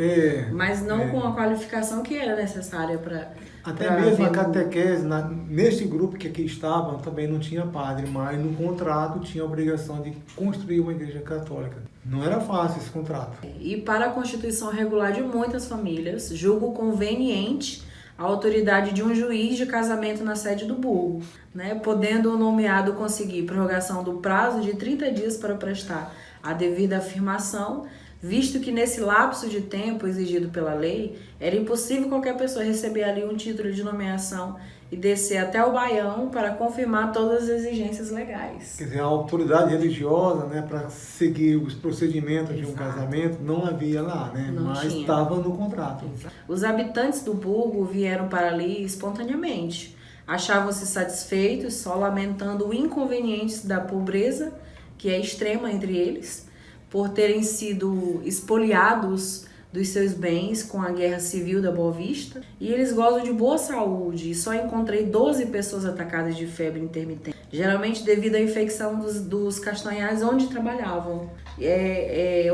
B: Mas não com a qualificação que era necessária para...
A: Até mesmo a catequese, neste grupo que aqui estavam, também não tinha padre, mas no contrato tinha a obrigação de construir uma igreja católica. Não era fácil esse contrato.
B: E para a constituição regular de muitas famílias, julgo conveniente a autoridade de um juiz de casamento na sede do burgo, né, podendo o nomeado conseguir prorrogação do prazo de 30 dias para prestar a devida afirmação, visto que nesse lapso de tempo exigido pela lei, era impossível qualquer pessoa receber ali um título de nomeação e descer até o Baião para confirmar todas as exigências legais.
A: Quer dizer, a autoridade religiosa, né, para seguir os procedimentos de um casamento, não havia lá, né, mas estava no contrato.
B: Exato. Os habitantes do burgo vieram para ali espontaneamente. Achavam-se satisfeitos, só lamentando o inconveniente da pobreza, que é extrema entre eles, por terem sido expoliados dos seus bens com a Guerra Civil da Boa Vista, e eles gozam de boa saúde, e só encontrei 12 pessoas atacadas de febre intermitente, geralmente devido à infecção dos castanhais onde trabalhavam.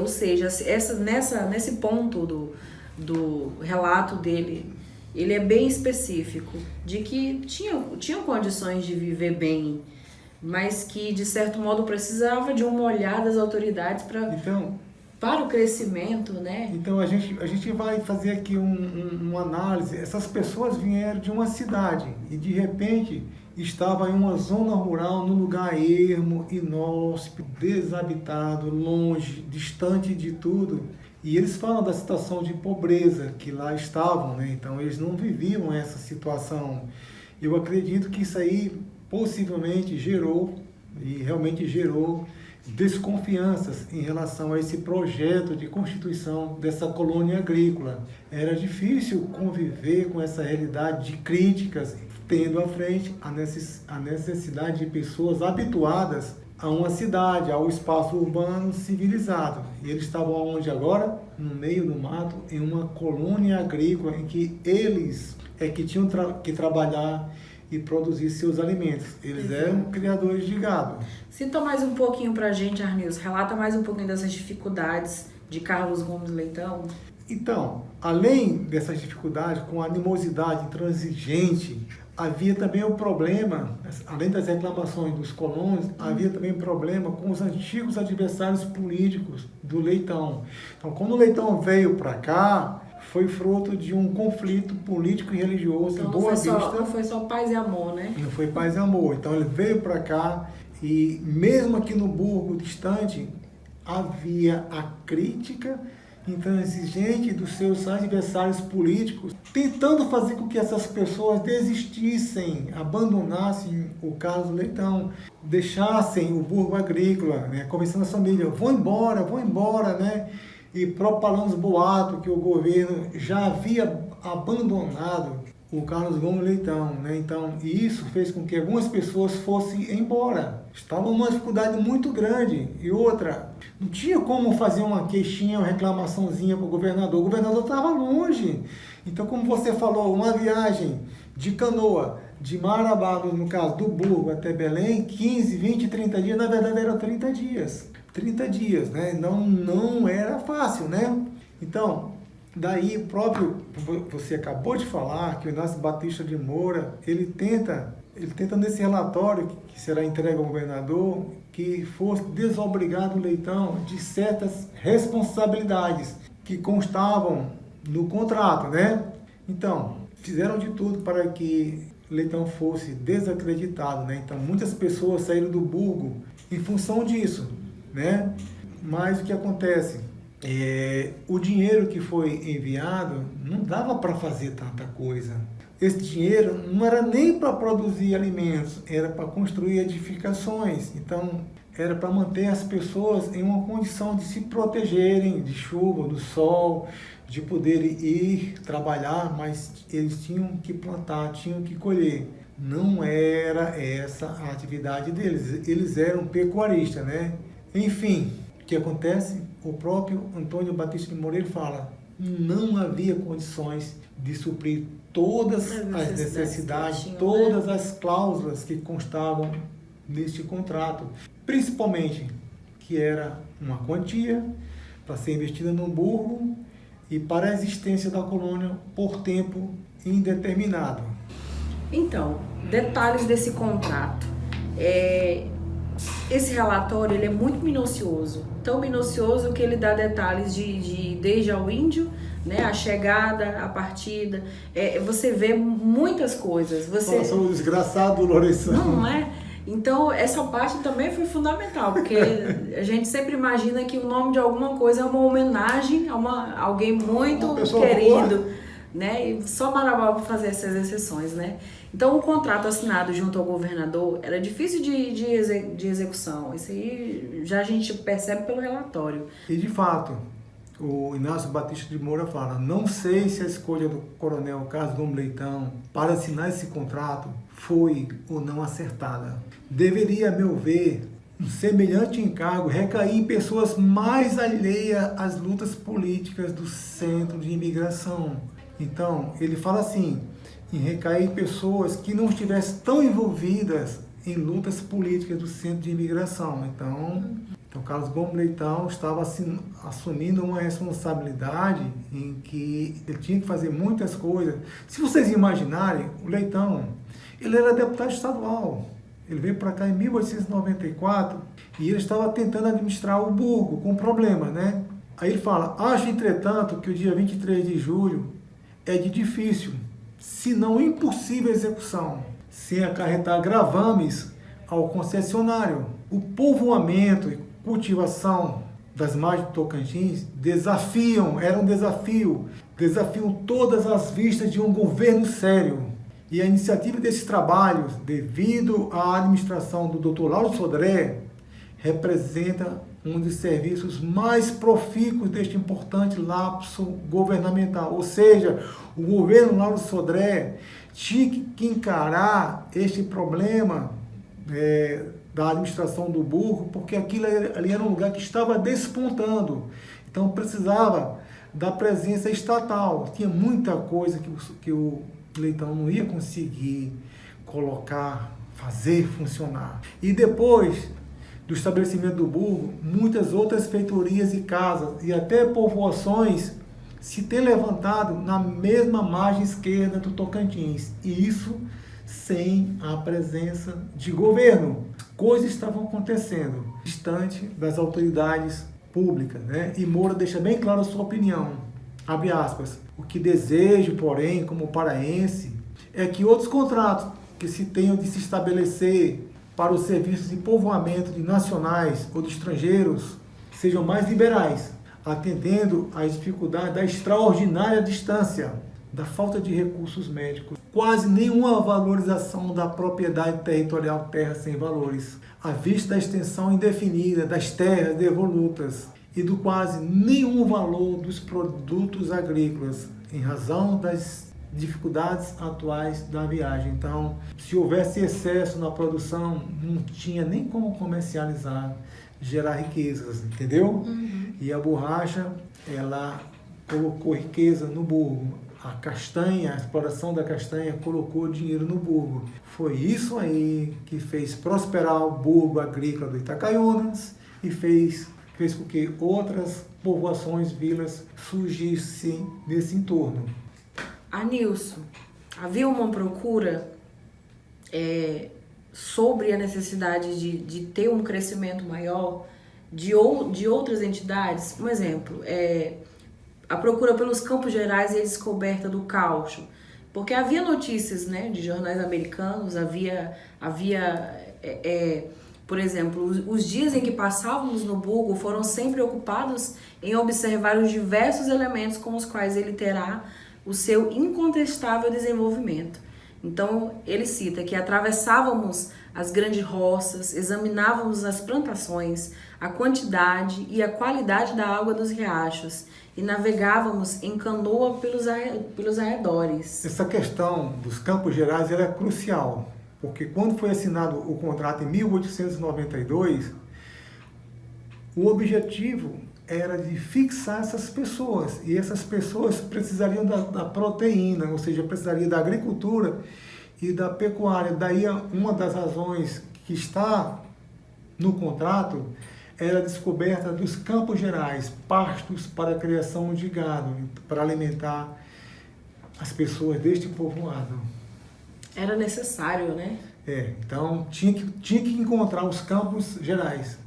B: Ou seja, nesse ponto do relato dele, ele é bem específico, de que tinham condições de viver bem, mas que, de certo modo, precisava de uma olhada das autoridades para o crescimento, né?
A: Então, a gente vai fazer aqui uma análise. Essas pessoas vieram de uma cidade e, de repente, estavam em uma zona rural, num lugar ermo, inóspito, desabitado, longe, distante de tudo. E eles falam da situação de pobreza que lá estavam, né? Então, eles não viviam essa situação. Eu acredito que isso aí possivelmente gerou, e realmente gerou, desconfianças em relação a esse projeto de constituição dessa colônia agrícola. Era difícil conviver com essa realidade de críticas, tendo à frente a necessidade de pessoas habituadas a uma cidade, ao espaço urbano civilizado. E eles estavam onde agora? No meio do mato, em uma colônia agrícola em que eles que tinham que trabalhar e produzir seus alimentos. Eles eram criadores de gado.
B: Cita mais um pouquinho pra gente, Arnilson. Relata mais um pouquinho dessas dificuldades de Carlos Gomes Leitão.
A: Então, além dessas dificuldades, com a animosidade intransigente, havia também o problema, além das reclamações dos colonos, havia também problema com os antigos adversários políticos do Leitão. Então, quando o Leitão veio para cá, foi fruto de um conflito político e religioso
B: Então
A: em Boa Vista.
B: não foi só paz e amor, né?
A: Não foi paz e amor. Então ele veio para cá e mesmo aqui no Burgo distante, havia a crítica intransigente dos seus adversários políticos, tentando fazer com que essas pessoas desistissem, abandonassem o Carlos Leitão, deixassem o Burgo Agrícola, né, conversando as famílias, vão embora, né, e propalando os boatos que o governo já havia abandonado o Carlos Gomes Leitão, né? Então, isso fez com que algumas pessoas fossem embora. Estavam numa dificuldade muito grande. E outra, não tinha como fazer uma queixinha, uma reclamaçãozinha para o governador estava longe. Então, como você falou, uma viagem de canoa, de Marabá, no caso do Burgo até Belém, 15, 20, 30 dias, na verdade eram 30 dias. 30 dias, né? Não era fácil, né? Então, daí próprio, você acabou de falar que o Inácio Batista de Moura, ele tenta nesse relatório que será entregue ao governador, que fosse desobrigado o Leitão de certas responsabilidades que constavam no contrato, né? Então, fizeram de tudo para que Leitão fosse desacreditado, né? Então, muitas pessoas saíram do Burgo em função disso, né? Mas o que acontece? O dinheiro que foi enviado não dava para fazer tanta coisa. Esse dinheiro não era nem para produzir alimentos, era para construir edificações. Então, era para manter as pessoas em uma condição de se protegerem de chuva, do sol, de poderem ir trabalhar, mas eles tinham que plantar, tinham que colher. Não era essa a atividade deles. Eles eram pecuaristas, né? Enfim, o que acontece? O próprio Antônio Batista de Moura fala, não havia condições de suprir todas as necessidades, todas as cláusulas que constavam neste contrato, principalmente que era uma quantia para ser investida no Burgo e para a existência da colônia por tempo indeterminado.
B: Então, detalhes desse contrato. Esse relatório ele é muito minucioso, tão minucioso que ele dá detalhes desde ao índio, né, a chegada, a partida, você vê muitas coisas.
A: Fala sobre o desgraçado Loureção.
B: Não é? Então, essa parte também foi fundamental, porque a gente sempre imagina que o nome de alguma coisa é uma homenagem a alguém muito querido, boa, né? E só Marabá para fazer essas exceções, né? Então, o contrato assinado junto ao governador era difícil de execução. Isso aí já a gente percebe pelo relatório.
A: E, de fato, o Inácio Batista de Moura fala, não sei se a escolha do coronel Carlos Gomes Leitão para assinar esse contrato foi ou não acertada. Deveria, a meu ver, um semelhante encargo recair em pessoas mais alheias às lutas políticas do centro de imigração. Então, ele fala assim, em recair em pessoas que não estivessem tão envolvidas em lutas políticas do centro de imigração. Então Carlos Gomes Leitão estava assumindo uma responsabilidade em que ele tinha que fazer muitas coisas. Se vocês imaginarem, o Leitão, ele era deputado estadual. Ele veio para cá em 1894 e ele estava tentando administrar o Burgo com problema, né? Aí ele fala, acho, entretanto, que o dia 23 de julho é de difícil, se não impossível execução, sem acarretar gravames ao concessionário. O povoamento e cultivação das margens do Tocantins desafiam todas as vistas de um governo sério. E a iniciativa desses trabalhos, devido à administração do Dr. Lauro Sodré, representa um dos serviços mais profícuos deste importante lapso governamental. Ou seja, o governo Lauro Sodré tinha que encarar este problema da administração do Burgo, porque ali era um lugar que estava despontando. Então precisava da presença estatal. Tinha muita coisa que o Leitão não ia conseguir colocar, fazer funcionar. E depois do estabelecimento do Burgo, muitas outras feitorias e casas e até povoações se têm levantado na mesma margem esquerda do Tocantins. E isso sem a presença de governo. Coisas estavam acontecendo distante das autoridades públicas, né? E Moura deixa bem claro a sua opinião. abre aspas, o que desejo, porém, como paraense, é que outros contratos que se tenham de se estabelecer para os serviços de povoamento de nacionais ou de estrangeiros sejam mais liberais, atendendo às dificuldades da extraordinária distância, da falta de recursos médicos, quase nenhuma valorização da propriedade territorial terra sem valores, à vista da extensão indefinida das terras devolutas e do quase nenhum valor dos produtos agrícolas, em razão das dificuldades atuais da viagem. Então, se houvesse excesso na produção, não tinha nem como comercializar, gerar riquezas, entendeu? Uhum. E a borracha, ela colocou riqueza no burgo. A castanha, a exploração da castanha colocou dinheiro no burgo. Foi isso aí que fez prosperar o burgo agrícola do Itacaiunas e fez com que outras povoações, vilas surgissem nesse entorno.
B: Anilson, havia uma procura sobre a necessidade de ter um crescimento maior de outras entidades? Um exemplo, a procura pelos Campos Gerais e a descoberta do caucho. Porque havia notícias, né, de jornais americanos, havia por exemplo, os dias em que passávamos no burgo foram sempre ocupados em observar os diversos elementos com os quais ele terá o seu incontestável desenvolvimento. Então, ele cita que atravessávamos as grandes roças, examinávamos as plantações, a quantidade e a qualidade da água dos riachos e navegávamos em canoa pelos arredores.
A: Essa questão dos Campos Gerais ela é crucial, porque quando foi assinado o contrato em 1892, o objetivo era de fixar essas pessoas, e essas pessoas precisariam da proteína, ou seja, precisariam da agricultura e da pecuária. Daí uma das razões que está no contrato era a descoberta dos Campos Gerais, pastos para a criação de gado, para alimentar as pessoas deste povoado.
B: Era necessário, né?
A: Então tinha que encontrar os Campos Gerais.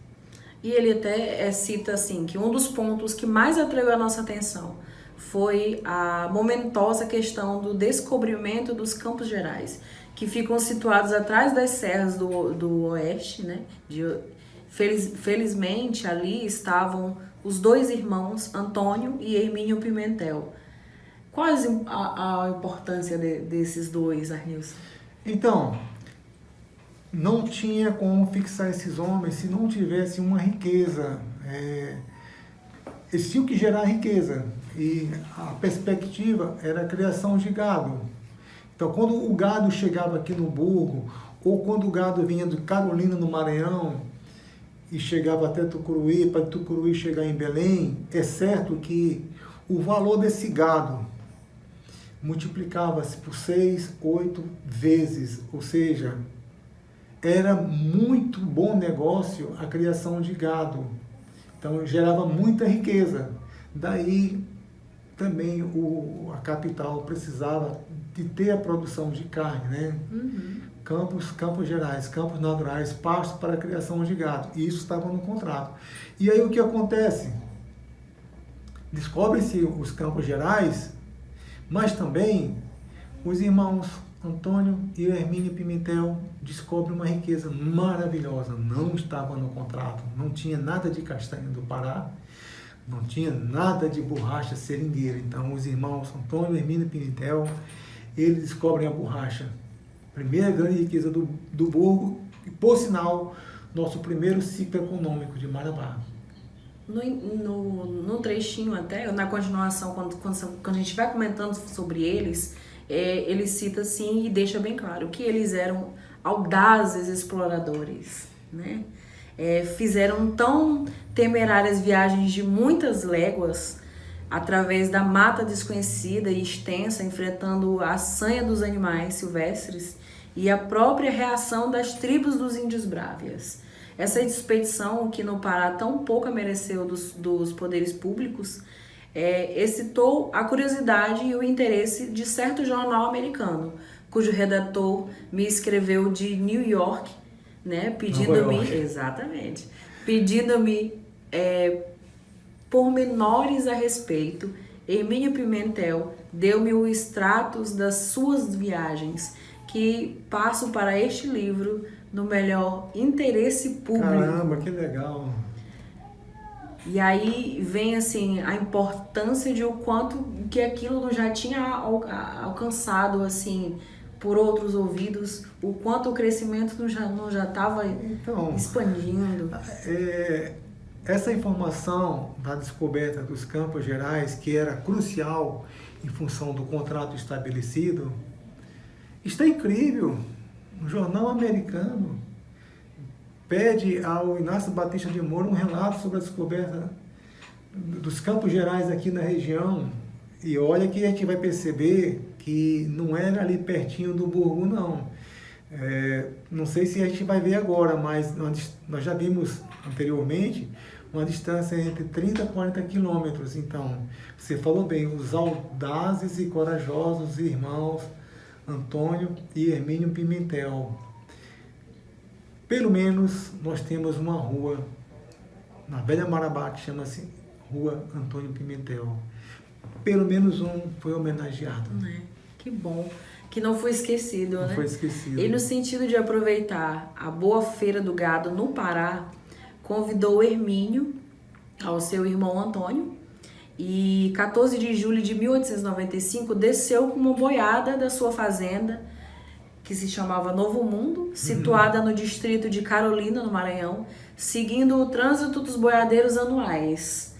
B: E ele até cita assim, que um dos pontos que mais atraiu a nossa atenção foi a momentosa questão do descobrimento dos Campos Gerais, que ficam situados atrás das serras do oeste, né? Felizmente, ali estavam os dois irmãos, Antônio e Hermínio Pimentel. Qual a importância desses dois, Arnilson?
A: Então, não tinha como fixar esses homens se não tivesse uma riqueza. Eles tinham que gerar riqueza. E a perspectiva era a criação de gado. Então, quando o gado chegava aqui no burgo, ou quando o gado vinha de Carolina, no Maranhão, e chegava até Tucuruí, para Tucuruí chegar em Belém, é certo que o valor desse gado multiplicava-se por 6, 8 vezes, ou seja, era muito bom negócio a criação de gado. Então, gerava muita riqueza. Daí, também a capital precisava de ter a produção de carne, né? Uhum. Campos Gerais, campos naturais, pastos para a criação de gado. E isso estava no contrato. E aí o que acontece? Descobrem-se os Campos Gerais, mas também os irmãos Antônio e Hermínio Pimentel descobrem uma riqueza maravilhosa. Não estava no contrato, não tinha nada de castanha do Pará, não tinha nada de borracha seringueira. Então os irmãos Antônio e Hermínio Pimentel, eles descobrem a borracha. Primeira grande riqueza do burgo e, por sinal, nosso primeiro ciclo econômico de Marabá.
B: No trechinho até, na continuação, quando a gente vai comentando sobre eles, ele cita assim e deixa bem claro que eles eram audazes exploradores, né? Fizeram tão temerárias viagens de muitas léguas através da mata desconhecida e extensa, enfrentando a sanha dos animais silvestres e a própria reação das tribos dos índios brávias. Essa expedição, que no Pará tão pouco mereceu dos poderes públicos, excitou a curiosidade e o interesse de certo jornal americano, cujo redator me escreveu de New York, né, pedindo-me pormenores a respeito Hermínio Pimentel deu-me o extratos das suas viagens, que passo para este livro no melhor interesse público.
A: Caramba, que legal.
B: E aí vem assim a importância de o quanto que aquilo não já tinha alcançado assim por outros ouvidos, o quanto o crescimento não já estava expandindo.
A: Essa informação da descoberta dos Campos Gerais, que era crucial em função do contrato estabelecido, está incrível. Um jornal americano pede ao Inácio Batista de Moura um relato sobre a descoberta dos Campos Gerais aqui na região. E olha que a gente vai perceber que não era ali pertinho do Burgo, não. Não sei se a gente vai ver agora, mas nós já vimos anteriormente uma distância entre 30 e 40 quilômetros. Então, você falou bem, os audazes e corajosos irmãos Antônio e Hermínio Pimentel. Pelo menos nós temos uma rua na Velha Marabá que chama-se Rua Antônio Pimentel. Pelo menos um foi homenageado.
B: Que bom. Que não foi esquecido,
A: não foi esquecido.
B: E no sentido de aproveitar a boa feira do gado no Pará, convidou Hermínio ao seu irmão Antônio e 14 de julho de 1895 desceu com uma boiada da sua fazenda, que se chamava Novo Mundo, situada no distrito de Carolina, no Maranhão, seguindo o trânsito dos boiadeiros anuais.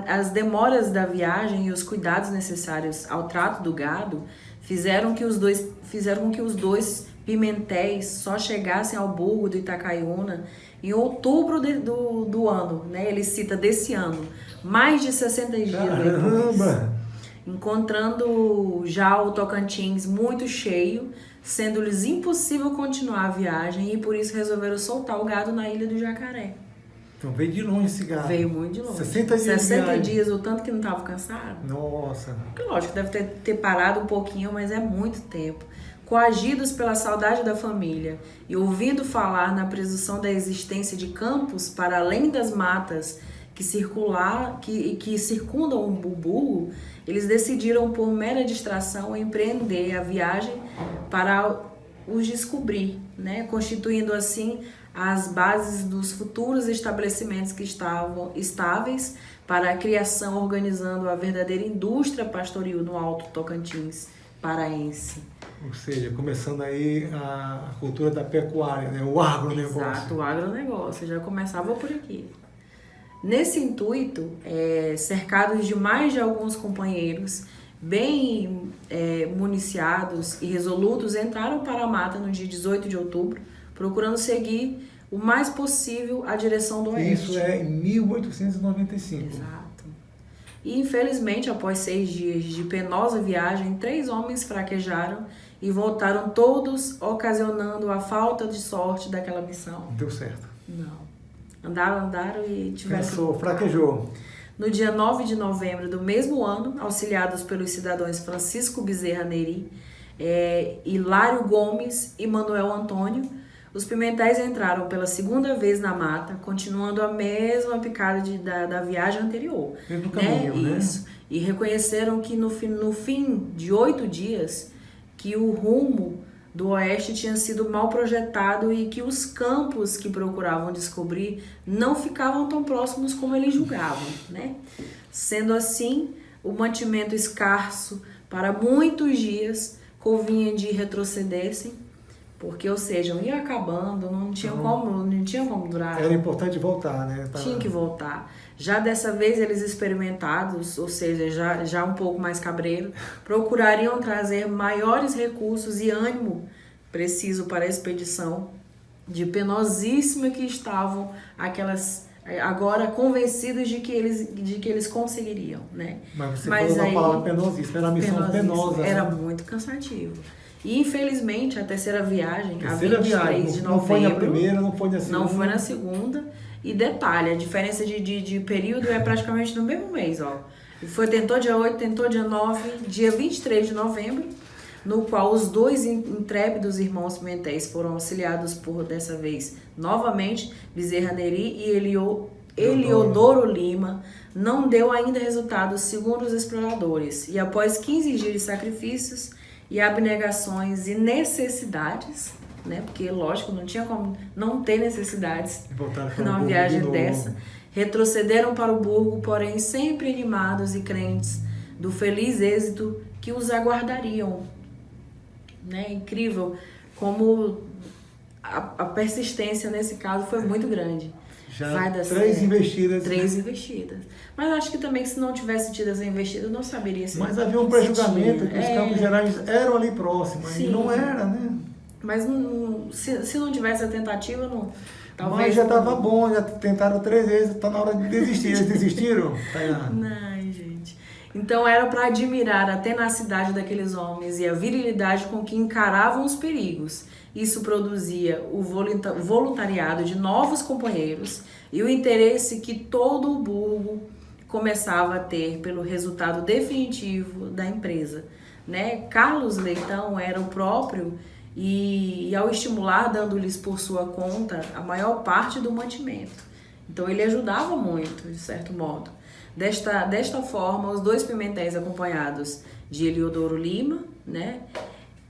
B: As demoras da viagem e os cuidados necessários ao trato do gado fizeram com que os dois Pimentéis só chegassem ao Burgo do Itacaiúna em outubro do ano, ele cita desse ano, mais de 60 dias depois, encontrando já o Tocantins muito cheio, sendo-lhes impossível continuar a viagem e por isso resolveram soltar o gado na Ilha do Jacaré.
A: Então veio de longe esse gado.
B: Veio muito de longe.
A: 60
B: dias, o tanto que não estava cansado.
A: Nossa.
B: Lógico, deve ter parado um pouquinho, mas é muito tempo. Coagidos pela saudade da família e ouvindo falar na presunção da existência de campos para além das matas que circundam o Burgo, eles decidiram, por mera distração, empreender a viagem para os descobrir, constituindo assim as bases dos futuros estabelecimentos que estavam estáveis para a criação, organizando a verdadeira indústria pastoril no Alto Tocantins paraense.
A: Ou seja, começando aí a cultura da pecuária, o agronegócio.
B: Exato, o agronegócio, já começava por aqui. Nesse intuito, cercados de mais de alguns companheiros, bem municiados e resolutos, entraram para a mata no dia 18 de outubro, procurando seguir o mais possível a direção do oeste.
A: Isso é em 1895.
B: Exato. E infelizmente, após 6 dias de penosa viagem, 3 homens fraquejaram e voltaram todos, ocasionando a falta de sorte daquela missão.
A: Deu certo.
B: Não. Andaram e tiveram...
A: Fraquejou.
B: No dia 9 de novembro do mesmo ano, auxiliados pelos cidadãos Francisco Bezerra Neri, Hilário Gomes e Manuel Antônio, os Pimentéis entraram pela segunda vez na mata, continuando a mesma picada da viagem anterior.
A: Mesmo caminho,
B: Isso. E reconheceram que no fim de 8 dias, que o rumo do oeste tinha sido mal projetado e que os campos que procuravam descobrir não ficavam tão próximos como eles julgavam, Sendo assim, o mantimento escasso para muitos dias convinha de retrocedessem, porque, ou seja, ia acabando, não tinha como durar.
A: Era importante voltar,
B: Tinha que voltar. Já dessa vez, eles experimentados, ou seja, já um pouco mais cabreiro, procurariam trazer maiores recursos e ânimo preciso para a expedição, de penosíssima que estavam aquelas, agora convencidos de que eles conseguiriam,
A: Mas você falou da palavra penosíssima, era uma missão penosa.
B: Era muito cansativo. E infelizmente a terceira viagem, a 23 de novembro,
A: não foi na primeira, não foi na segunda.
B: Não foi na segunda. E detalhe, a diferença de período é praticamente no mesmo mês, tentou dia 8, tentou dia 9, dia 23 de novembro, no qual os 2 intrépidos irmãos Pimentéis foram auxiliados por, dessa vez, novamente, Bezerra Neri e Eliodoro Lima, não deu ainda resultados segundo os exploradores. E após 15 dias de sacrifícios e abnegações e necessidades, né? Porque, lógico, não tinha como não ter necessidades numa viagem dessa. Retrocederam para o burgo, porém sempre animados e crentes do feliz êxito que os aguardariam. Né? Incrível como a persistência nesse caso foi muito grande.
A: Já
B: vai dar
A: três
B: certo.
A: investidas.
B: Três investidas. Mas acho que também se não tivesse tido essa investida, eu não saberia se
A: Mas havia um pré-julgamento que os
B: tinha.
A: Campos Gerais eram ali próximos.
B: Sim.
A: E não era, né?
B: Mas se não tivesse a tentativa, não. Talvez
A: Mas já estava bom, já tentaram 3 vezes, está na hora de desistir. Eles desistiram, Tainá?
B: Não, gente. Então era para admirar a tenacidade daqueles homens e a virilidade com que encaravam os perigos. Isso produzia o voluntariado de novos companheiros e o interesse que todo o burgo começava a ter pelo resultado definitivo da empresa. Né? Carlos Leitão era o próprio e ao estimular, dando-lhes por sua conta a maior parte do mantimento. Então ele ajudava muito, de certo modo. Desta forma, os 2 Pimentéis acompanhados de Eliodoro Lima, né?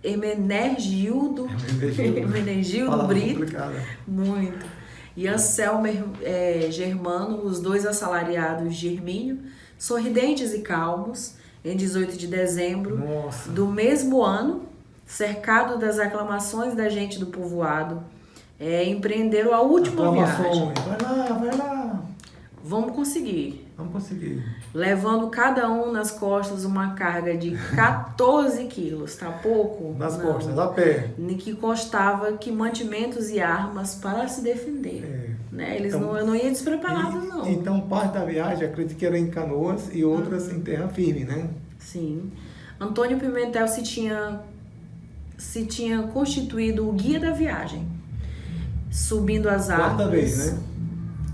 B: Hermenegildo Brito, muito, e Anselmo Germano, os 2 assalariados de Hermínio, sorridentes e calmos, em 18 de dezembro do mesmo ano, cercado das aclamações da gente do povoado, empreenderam a última viagem.
A: Vai lá.
B: Vamos conseguir. Levando cada um nas costas uma carga de 14 quilos, tá pouco?
A: Nas costas, a pé.
B: Que constava que mantimentos e armas para se defender. Né? Eles
A: então,
B: não iam despreparados, não.
A: Então, parte da viagem, acredito que era em canoas e outras em terra firme, né?
B: Sim. Antônio Pimentel se tinha constituído o guia da viagem, subindo as árvores.
A: Quarta vez, né?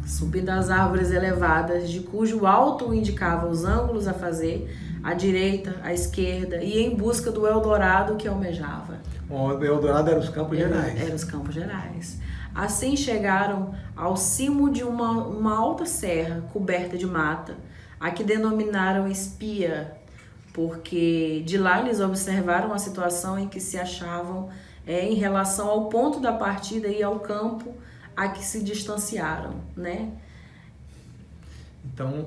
B: Subindo as árvores elevadas, de cujo alto indicava os ângulos a fazer, à direita, à esquerda, e em busca do Eldorado que almejava.
A: O Eldorado era os Campos Gerais.
B: Era os Campos Gerais. Assim chegaram ao cimo de uma alta serra coberta de mata, a que denominaram Espia, porque de lá eles observaram a situação em que se achavam em relação ao ponto da partida e ao campo a que se distanciaram, né?
A: Então,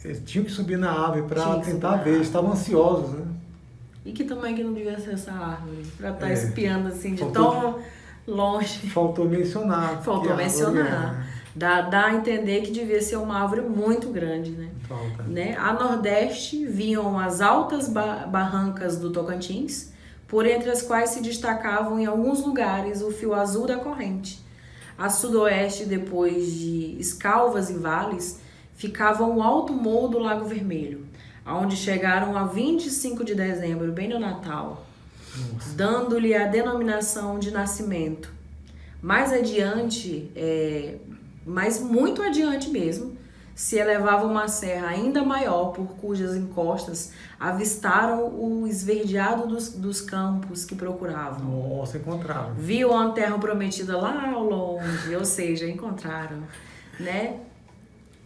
A: eles tinham que subir na árvore para tentar ver, eles estavam ansiosos, né?
B: E que tamanho que não devia ser essa árvore? Para estar espiando assim de tão longe.
A: Faltou mencionar.
B: Dá a entender que devia ser uma árvore muito grande, né? Né? A nordeste vinham as altas barrancas do Tocantins, por entre as quais se destacavam em alguns lugares o fio azul da corrente. A sudoeste, depois de escalvas e vales, ficava o alto morro do Lago Vermelho, aonde chegaram a 25 de dezembro, bem no Natal, dando-lhe a denominação de nascimento. Mais adiante, mas muito adiante mesmo, se elevava uma serra ainda maior, por cujas encostas avistaram o esverdeado dos campos que procuravam.
A: Encontraram.
B: Viam a terra prometida lá ao longe, ou seja, encontraram, né?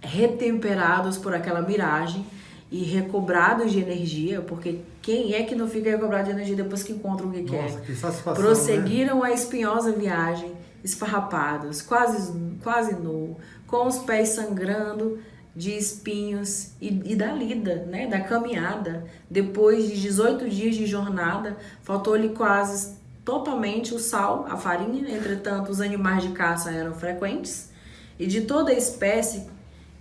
B: Retemperados por aquela miragem e recobrados de energia, porque quem é que não fica recobrado de energia depois que encontra o que quer?
A: Que satisfação,
B: prosseguiram,
A: né?
B: A espinhosa viagem, esfarrapados, quase nu, com os pés sangrando de espinhos e da lida, né, da caminhada. Depois de 18 dias de jornada, faltou-lhe quase totalmente o sal, a farinha. Entretanto, os animais de caça eram frequentes e de toda a espécie,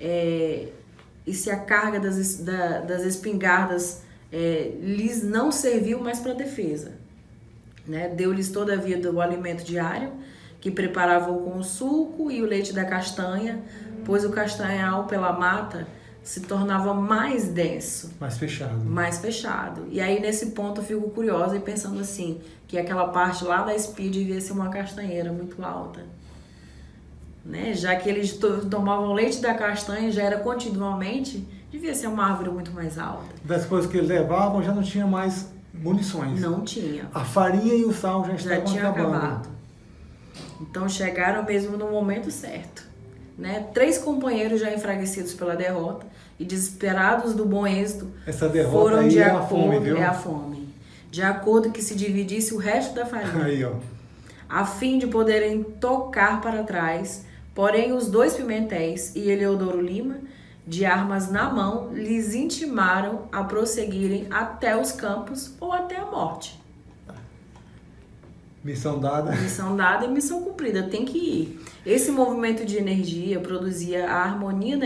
B: e se a carga das espingardas lhes não serviu mais para defesa, né? Deu-lhes todavia o alimento diário, que preparavam com o suco e o leite da castanha, pois o castanhal pela mata se tornava mais denso. Mais fechado. E aí, nesse ponto, eu fico curiosa e pensando assim, que aquela parte lá da espia devia ser uma castanheira muito alta. Né? Já que eles tomavam leite da castanha, já era continuamente, devia ser uma árvore muito mais alta.
A: Das coisas que eles levavam, já não tinha mais munições.
B: Não tinha.
A: A farinha e o sal já estavam acabando.
B: Então chegaram mesmo no momento certo, né? 3 companheiros já enfraquecidos pela derrota e desesperados do bom êxito,
A: Essa derrota
B: foram
A: aí
B: de
A: é a
B: acordo,
A: fome, viu?
B: é a fome, de acordo que se dividisse o resto da farinha,
A: Aí, ó.
B: a fim de poderem tocar para trás. Porém, os 2 Pimentéis e Eleodoro Lima, de armas na mão, lhes intimaram a prosseguirem até os campos ou até a morte.
A: Missão dada.
B: Missão dada e missão cumprida, tem que ir. Esse movimento de energia produzia a harmonia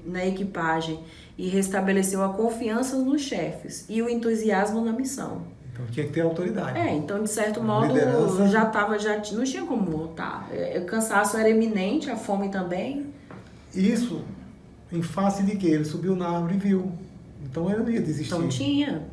B: na equipagem e restabeleceu a confiança nos chefes e o entusiasmo na missão.
A: Então tinha que ter autoridade.
B: Então, de certo modo,
A: Liderança.
B: já não tinha como voltar. O cansaço era eminente, a fome também.
A: Isso em face de que ele subiu na árvore e viu. Então ele não ia desistir.
B: Então tinha,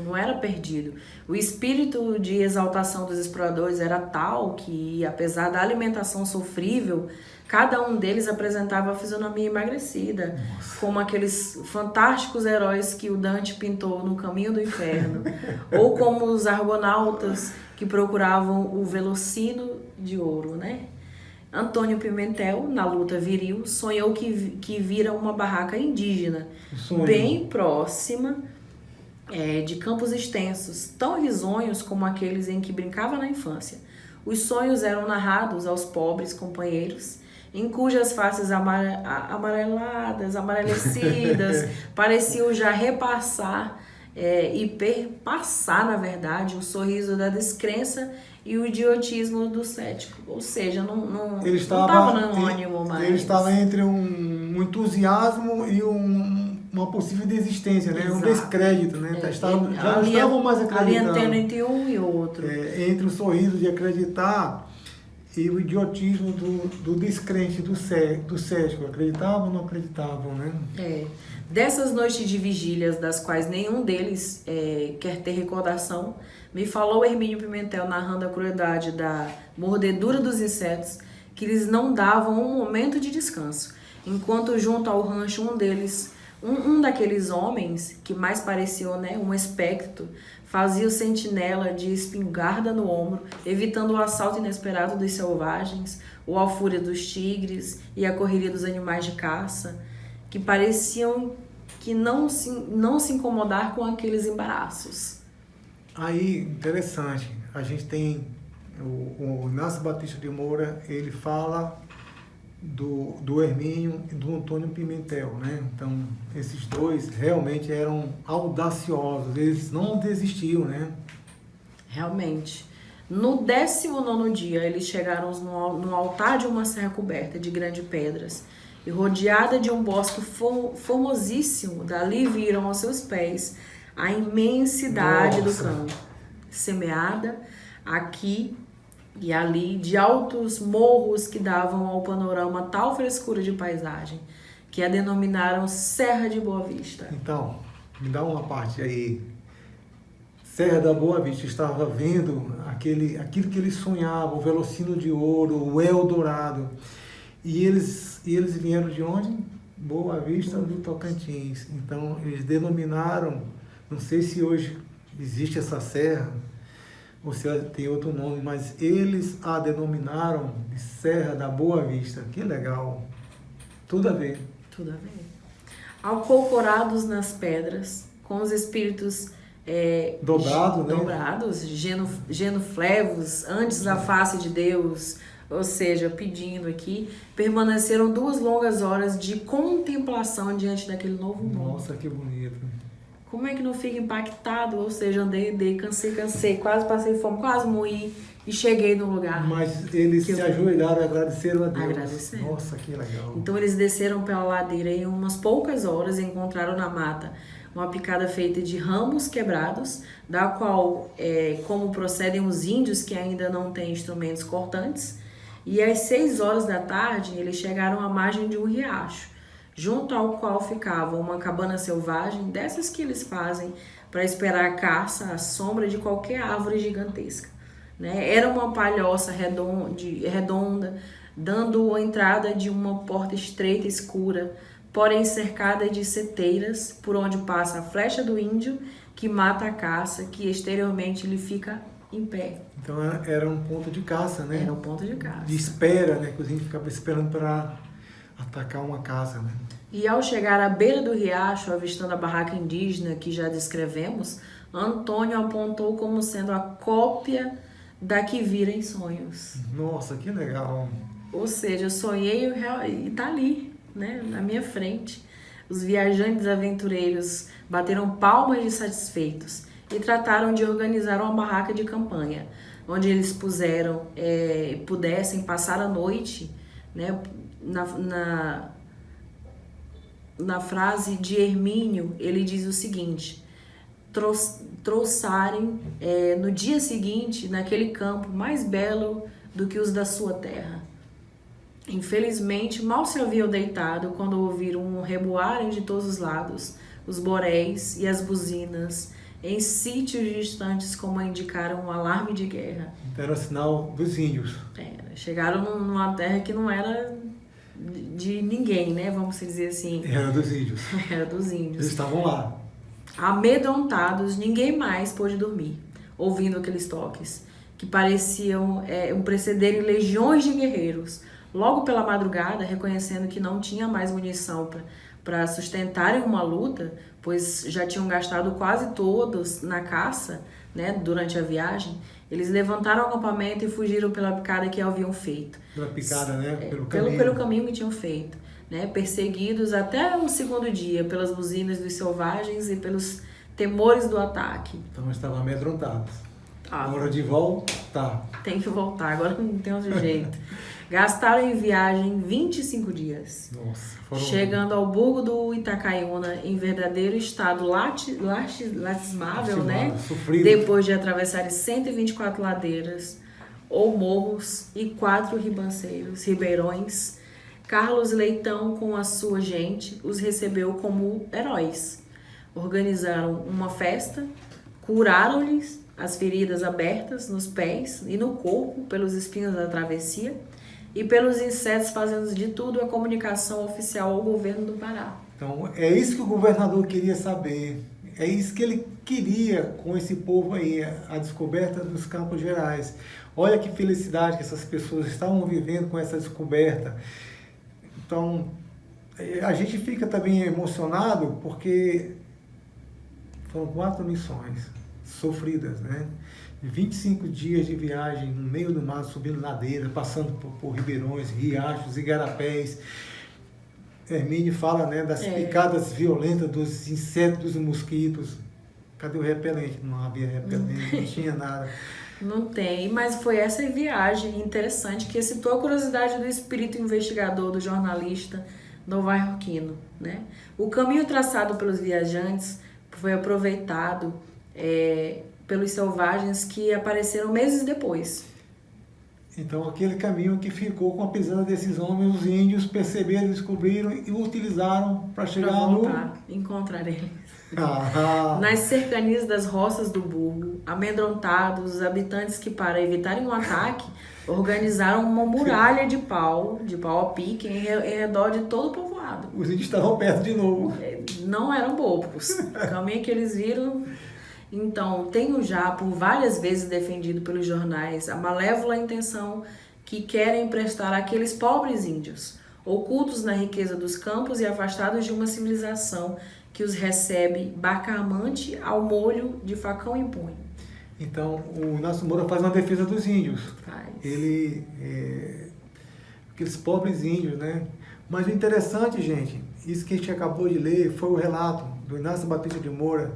B: não era perdido. O espírito de exaltação dos exploradores era tal que, apesar da alimentação sofrível, cada um deles apresentava a fisionomia emagrecida, como aqueles fantásticos heróis que o Dante pintou no Caminho do Inferno, ou como os argonautas que procuravam o velocino de ouro, né? Antônio Pimentel, na luta viril, sonhou que vira uma barraca indígena, bem próxima de campos extensos, tão risonhos como aqueles em que brincava na infância. Os sonhos eram narrados aos pobres companheiros, em cujas faces amareladas, amarelecidas, pareciam já repassar e perpassar, na verdade, o sorriso da descrença e o idiotismo do cético. Ou seja, não estava no ânimo mais.
A: Ele estava entre um entusiasmo e uma possível desistência, né? Um descrédito, né? Já não estavam mais acreditando.
B: Ali entre um e outro.
A: Entre o sorriso de acreditar e o idiotismo do descrente, do cético. Acreditavam ou não acreditavam, né?
B: Dessas noites de vigílias, das quais nenhum deles quer ter recordação, me falou Hermínio Pimentel, narrando a crueldade da mordedura dos insetos, que lhes não davam um momento de descanso, enquanto junto ao rancho um daqueles homens, que mais parecia um espectro, fazia o sentinela de espingarda no ombro, evitando o assalto inesperado dos selvagens, ou a fúria dos tigres e a correria dos animais de caça, que pareciam que não se incomodar com aqueles embaraços.
A: Aí, interessante, a gente tem o Inácio Batista de Moura, ele fala do Hermínio e do Antônio Pimentel, né? Então, esses dois realmente eram audaciosos, eles não desistiam, né?
B: Realmente. No 19º dia, eles chegaram no altar de uma serra coberta de grandes pedras e rodeada de um bosque formosíssimo. Dali viram aos seus pés a imensidade do campo, semeada aqui e ali de altos morros que davam ao panorama tal frescura de paisagem que a denominaram Serra de Boa Vista.
A: Então, me dá uma parte aí. Serra da Boa Vista, estava vendo aquilo que eles sonhavam, o velocino de ouro, o Eldorado. E eles vieram de onde? Boa Vista do Tocantins. Então, eles denominaram, não sei se hoje existe essa serra, ou se ela tem outro nome, mas eles a denominaram de Serra da Boa Vista. Que legal. Tudo a ver.
B: Tudo a ver. Alcocorados nas pedras, com os espíritos dobrados, genuflevos, antes da face de Deus, ou seja, pedindo aqui, permaneceram 2 longas horas de contemplação diante daquele novo mundo.
A: Nossa, que bonito.
B: Como é que não fica impactado? Ou seja, andei, cansei, quase passei fome, quase morri e cheguei no lugar.
A: Mas eles se ajoelharam e agradeceram a Deus.
B: Agradeceram.
A: Nossa, que legal.
B: Então eles desceram pela ladeira em umas poucas horas e encontraram na mata uma picada feita de ramos quebrados, da qual, como procedem os índios que ainda não têm instrumentos cortantes, e às 6 horas da tarde eles chegaram à margem de um riacho, junto ao qual ficava uma cabana selvagem, dessas que eles fazem para esperar a caça à sombra de qualquer árvore gigantesca. Né? Era uma palhoça redonda, dando a entrada de uma porta estreita e escura, porém cercada de seteiras, por onde passa a flecha do índio, que mata a caça, que exteriormente lhe fica em pé.
A: Então era um ponto de caça, né?
B: Era um ponto de caça.
A: De espera, né? Que os índios ficavam esperando para atacar uma caça, né?
B: E ao chegar à beira do riacho, avistando a barraca indígena que já descrevemos, Antônio apontou como sendo a cópia da que vira em sonhos.
A: Nossa, que legal.
B: Ou seja, eu sonhei e tá ali, né, na minha frente. Os viajantes aventureiros bateram palmas de satisfeitos e trataram de organizar uma barraca de campanha, onde eles pudessem passar a noite, né, na frase de Hermínio, ele diz o seguinte: trouxarem no dia seguinte, naquele campo mais belo do que os da sua terra. Infelizmente, mal se haviam deitado quando ouviram um reboarem de todos os lados, os boréis e as buzinas, em sítios distantes, como indicaram um alarme de guerra.
A: Era o sinal dos índios.
B: Chegaram numa terra que não era de ninguém, né? Vamos dizer assim.
A: Era dos índios.
B: Era dos índios.
A: Eles estavam lá.
B: Amedrontados, ninguém mais pôde dormir, ouvindo aqueles toques, que pareciam precederem legiões de guerreiros. Logo pela madrugada, reconhecendo que não tinha mais munição para sustentarem uma luta, pois já tinham gastado quase todos na caça, né, durante a viagem, eles levantaram o acampamento e fugiram pela picada que haviam feito.
A: Pela picada, né? Pelo caminho.
B: Pelo caminho que tinham feito. Né, perseguidos até o segundo dia pelas buzinas dos selvagens e pelos temores do ataque.
A: Então estavam amedrontados.
B: Ah,
A: hora de voltar.
B: Tem que voltar, agora não tem outro jeito. Gastaram em viagem 25 dias.
A: Nossa,
B: chegando ao burgo do Itacaiuna em verdadeiro estado lastimável, né?
A: Sofrido.
B: Depois de atravessarem 124 ladeiras ou morros e 4 ribeirões, Carlos Leitão, com a sua gente, os recebeu como heróis. Organizaram uma festa, curaram-lhes as feridas abertas nos pés e no corpo pelos espinhos da travessia e pelos insetos, fazendo de tudo a comunicação oficial ao governo do Pará.
A: Então, é isso que o governador queria saber. É isso que ele queria com esse povo aí, a descoberta dos Campos Gerais. Olha que felicidade que essas pessoas estavam vivendo com essa descoberta. Então, a gente fica também emocionado porque foram 4 missões sofridas, né? 25 dias de viagem no meio do mato, subindo ladeira, passando por ribeirões, riachos, igarapés. Hermínio fala, né, das picadas violentas dos insetos, dos mosquitos. Cadê o repelente? Não havia repelente, não tinha nada.
B: Não tem, mas foi essa viagem interessante que excitou a curiosidade do espírito investigador do jornalista nova-iorquino, né? O caminho traçado pelos viajantes foi aproveitado pelos selvagens que apareceram meses depois.
A: Então, aquele caminho que ficou com a pisada desses homens, os índios perceberam, descobriram e o utilizaram para chegar
B: encontrar eles. Nas cercanias das roças do burgo, amedrontados, os habitantes que, para evitarem um ataque, organizaram uma muralha de pau a pique, em redor de todo o povoado.
A: Os índios estavam perto de novo.
B: Não eram bobos. O caminho que eles viram. Então, tenho já por várias vezes defendido pelos jornais a malévola intenção que querem prestar àqueles pobres índios, ocultos na riqueza dos campos e afastados de uma civilização que os recebe bacamante ao molho de facão em punho.
A: Então, o Inácio Moura faz uma defesa dos índios.
B: Faz.
A: Aqueles pobres índios, né? Mas o interessante, gente, isso que a gente acabou de ler, foi o relato do Inácio Batista de Moura,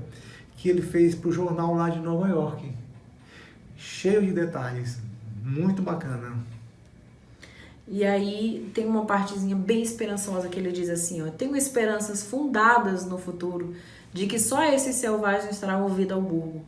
A: que ele fez para o jornal lá de Nova York. Cheio de detalhes. Muito bacana.
B: E aí tem uma partezinha bem esperançosa que ele diz assim, ó: tenho esperanças fundadas no futuro de que só esses selvagens trarão vida ao burgo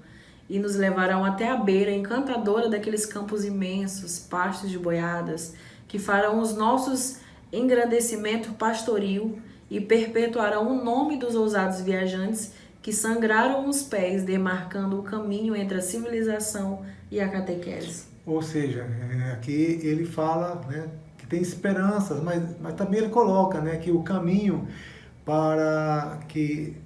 B: e nos levarão até a beira encantadora daqueles campos imensos, pastos de boiadas, que farão os nossos engrandecimento pastoril e perpetuarão o nome dos ousados viajantes que sangraram os pés, demarcando o caminho entre a civilização e a catequese.
A: Ou seja, aqui ele fala, né, que tem esperanças, mas também ele coloca, né, que o caminho para que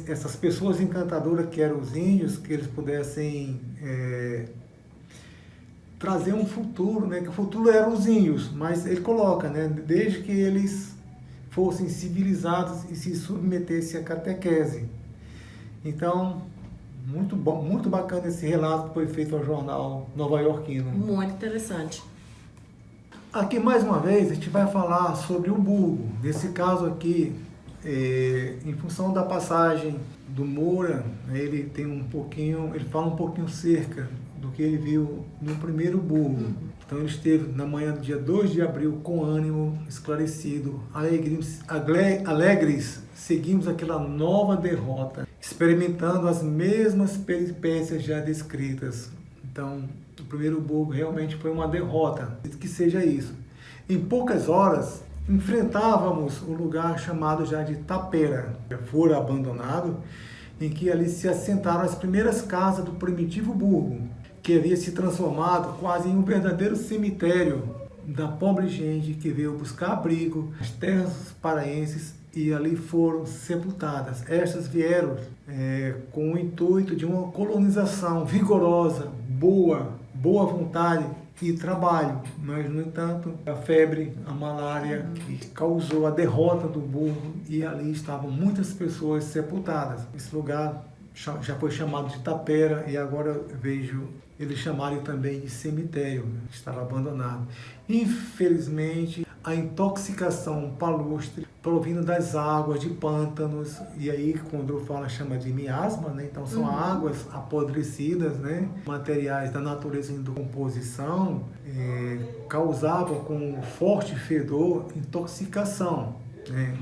A: essas pessoas encantadoras que eram os índios, que eles pudessem trazer um futuro, né, que o futuro eram os índios, mas ele coloca, né, desde que eles fossem civilizados e se submetessem à catequese. Então, muito bom, muito bacana esse relato que foi feito ao jornal nova-iorquino.
B: Muito interessante.
A: Aqui, mais uma vez, a gente vai falar sobre o burgo. Nesse caso aqui, em função da passagem do Moura, ele fala um pouquinho cerca do que ele viu no primeiro burgo. Então ele esteve na manhã do dia 2 de abril com ânimo esclarecido, alegres, seguimos aquela nova derrota, experimentando as mesmas peripécias já descritas. Então, o primeiro burgo realmente foi uma derrota, que seja isso. Em poucas horas, enfrentávamos o lugar chamado já de Tapera, que fora abandonado, em que ali se assentaram as primeiras casas do primitivo burgo, que havia se transformado quase em um verdadeiro cemitério da pobre gente que veio buscar abrigo nas terras paraenses e ali foram sepultadas. Estas vieram com o intuito de uma colonização vigorosa, boa vontade e trabalho, mas, no entanto, a febre, a malária, que causou a derrota do burgo, e ali estavam muitas pessoas sepultadas. Esse lugar já foi chamado de Tapera, e agora vejo eles chamarem também de cemitério, estava abandonado. Infelizmente, a intoxicação palustre provindo das águas de pântanos, e aí quando fala chama de miasma, né? Então são águas apodrecidas, né? Materiais da natureza em decomposição, causavam com um forte fedor intoxicação, né?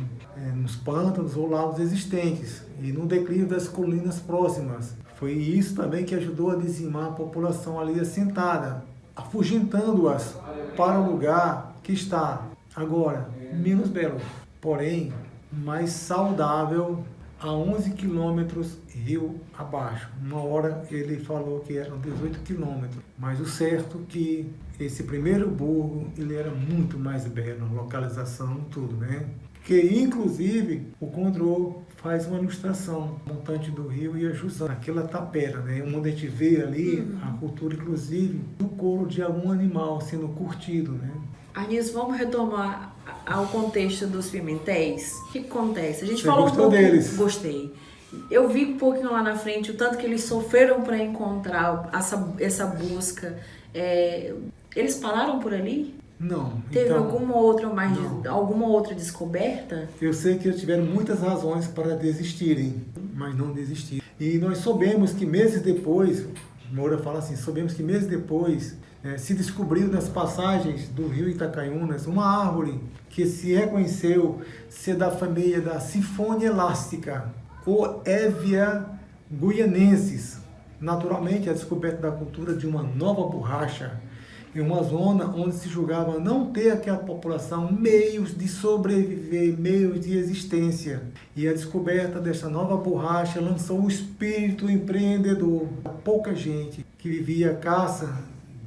A: Nos pântanos ou lagos existentes e no declive das colinas próximas. Foi isso também que ajudou a dizimar a população ali assentada, afugentando-as para o lugar que está agora menos belo, porém mais saudável, a 11 quilômetros rio abaixo. Uma hora ele falou que eram 18 quilômetros, mas o certo é que esse primeiro burgo ele era muito mais belo, localização, tudo, né? Que inclusive o Condro faz uma ilustração, montante do rio e a Jusão, aquela tapera, né? Onde a gente vê ali a cultura, inclusive, do couro de algum animal sendo curtido, né?
B: Anísio, vamos retomar ao contexto dos pimentéis. O que acontece? A gente
A: Você
B: falou
A: gostou
B: um pouco,
A: deles?
B: Gostei. Eu vi um pouquinho lá na frente o tanto que eles sofreram para encontrar essa busca. Eles pararam por ali?
A: Não.
B: Teve
A: então,
B: alguma outra descoberta?
A: Eu sei que eles tiveram muitas razões para desistirem, mas não desistiram. E nós soubemos que meses depois, Moura fala assim, soubemos que meses depois se descobriu nas passagens do rio Itacaiunas uma árvore que se reconheceu ser da família da Siphonia elástica, ou Hevea guianensis. Naturalmente, a descoberta da cultura de uma nova borracha em uma zona onde se julgava não ter aquela população meios de sobreviver, meios de existência. E a descoberta desta nova borracha lançou o espírito empreendedor a pouca gente que vivia a caça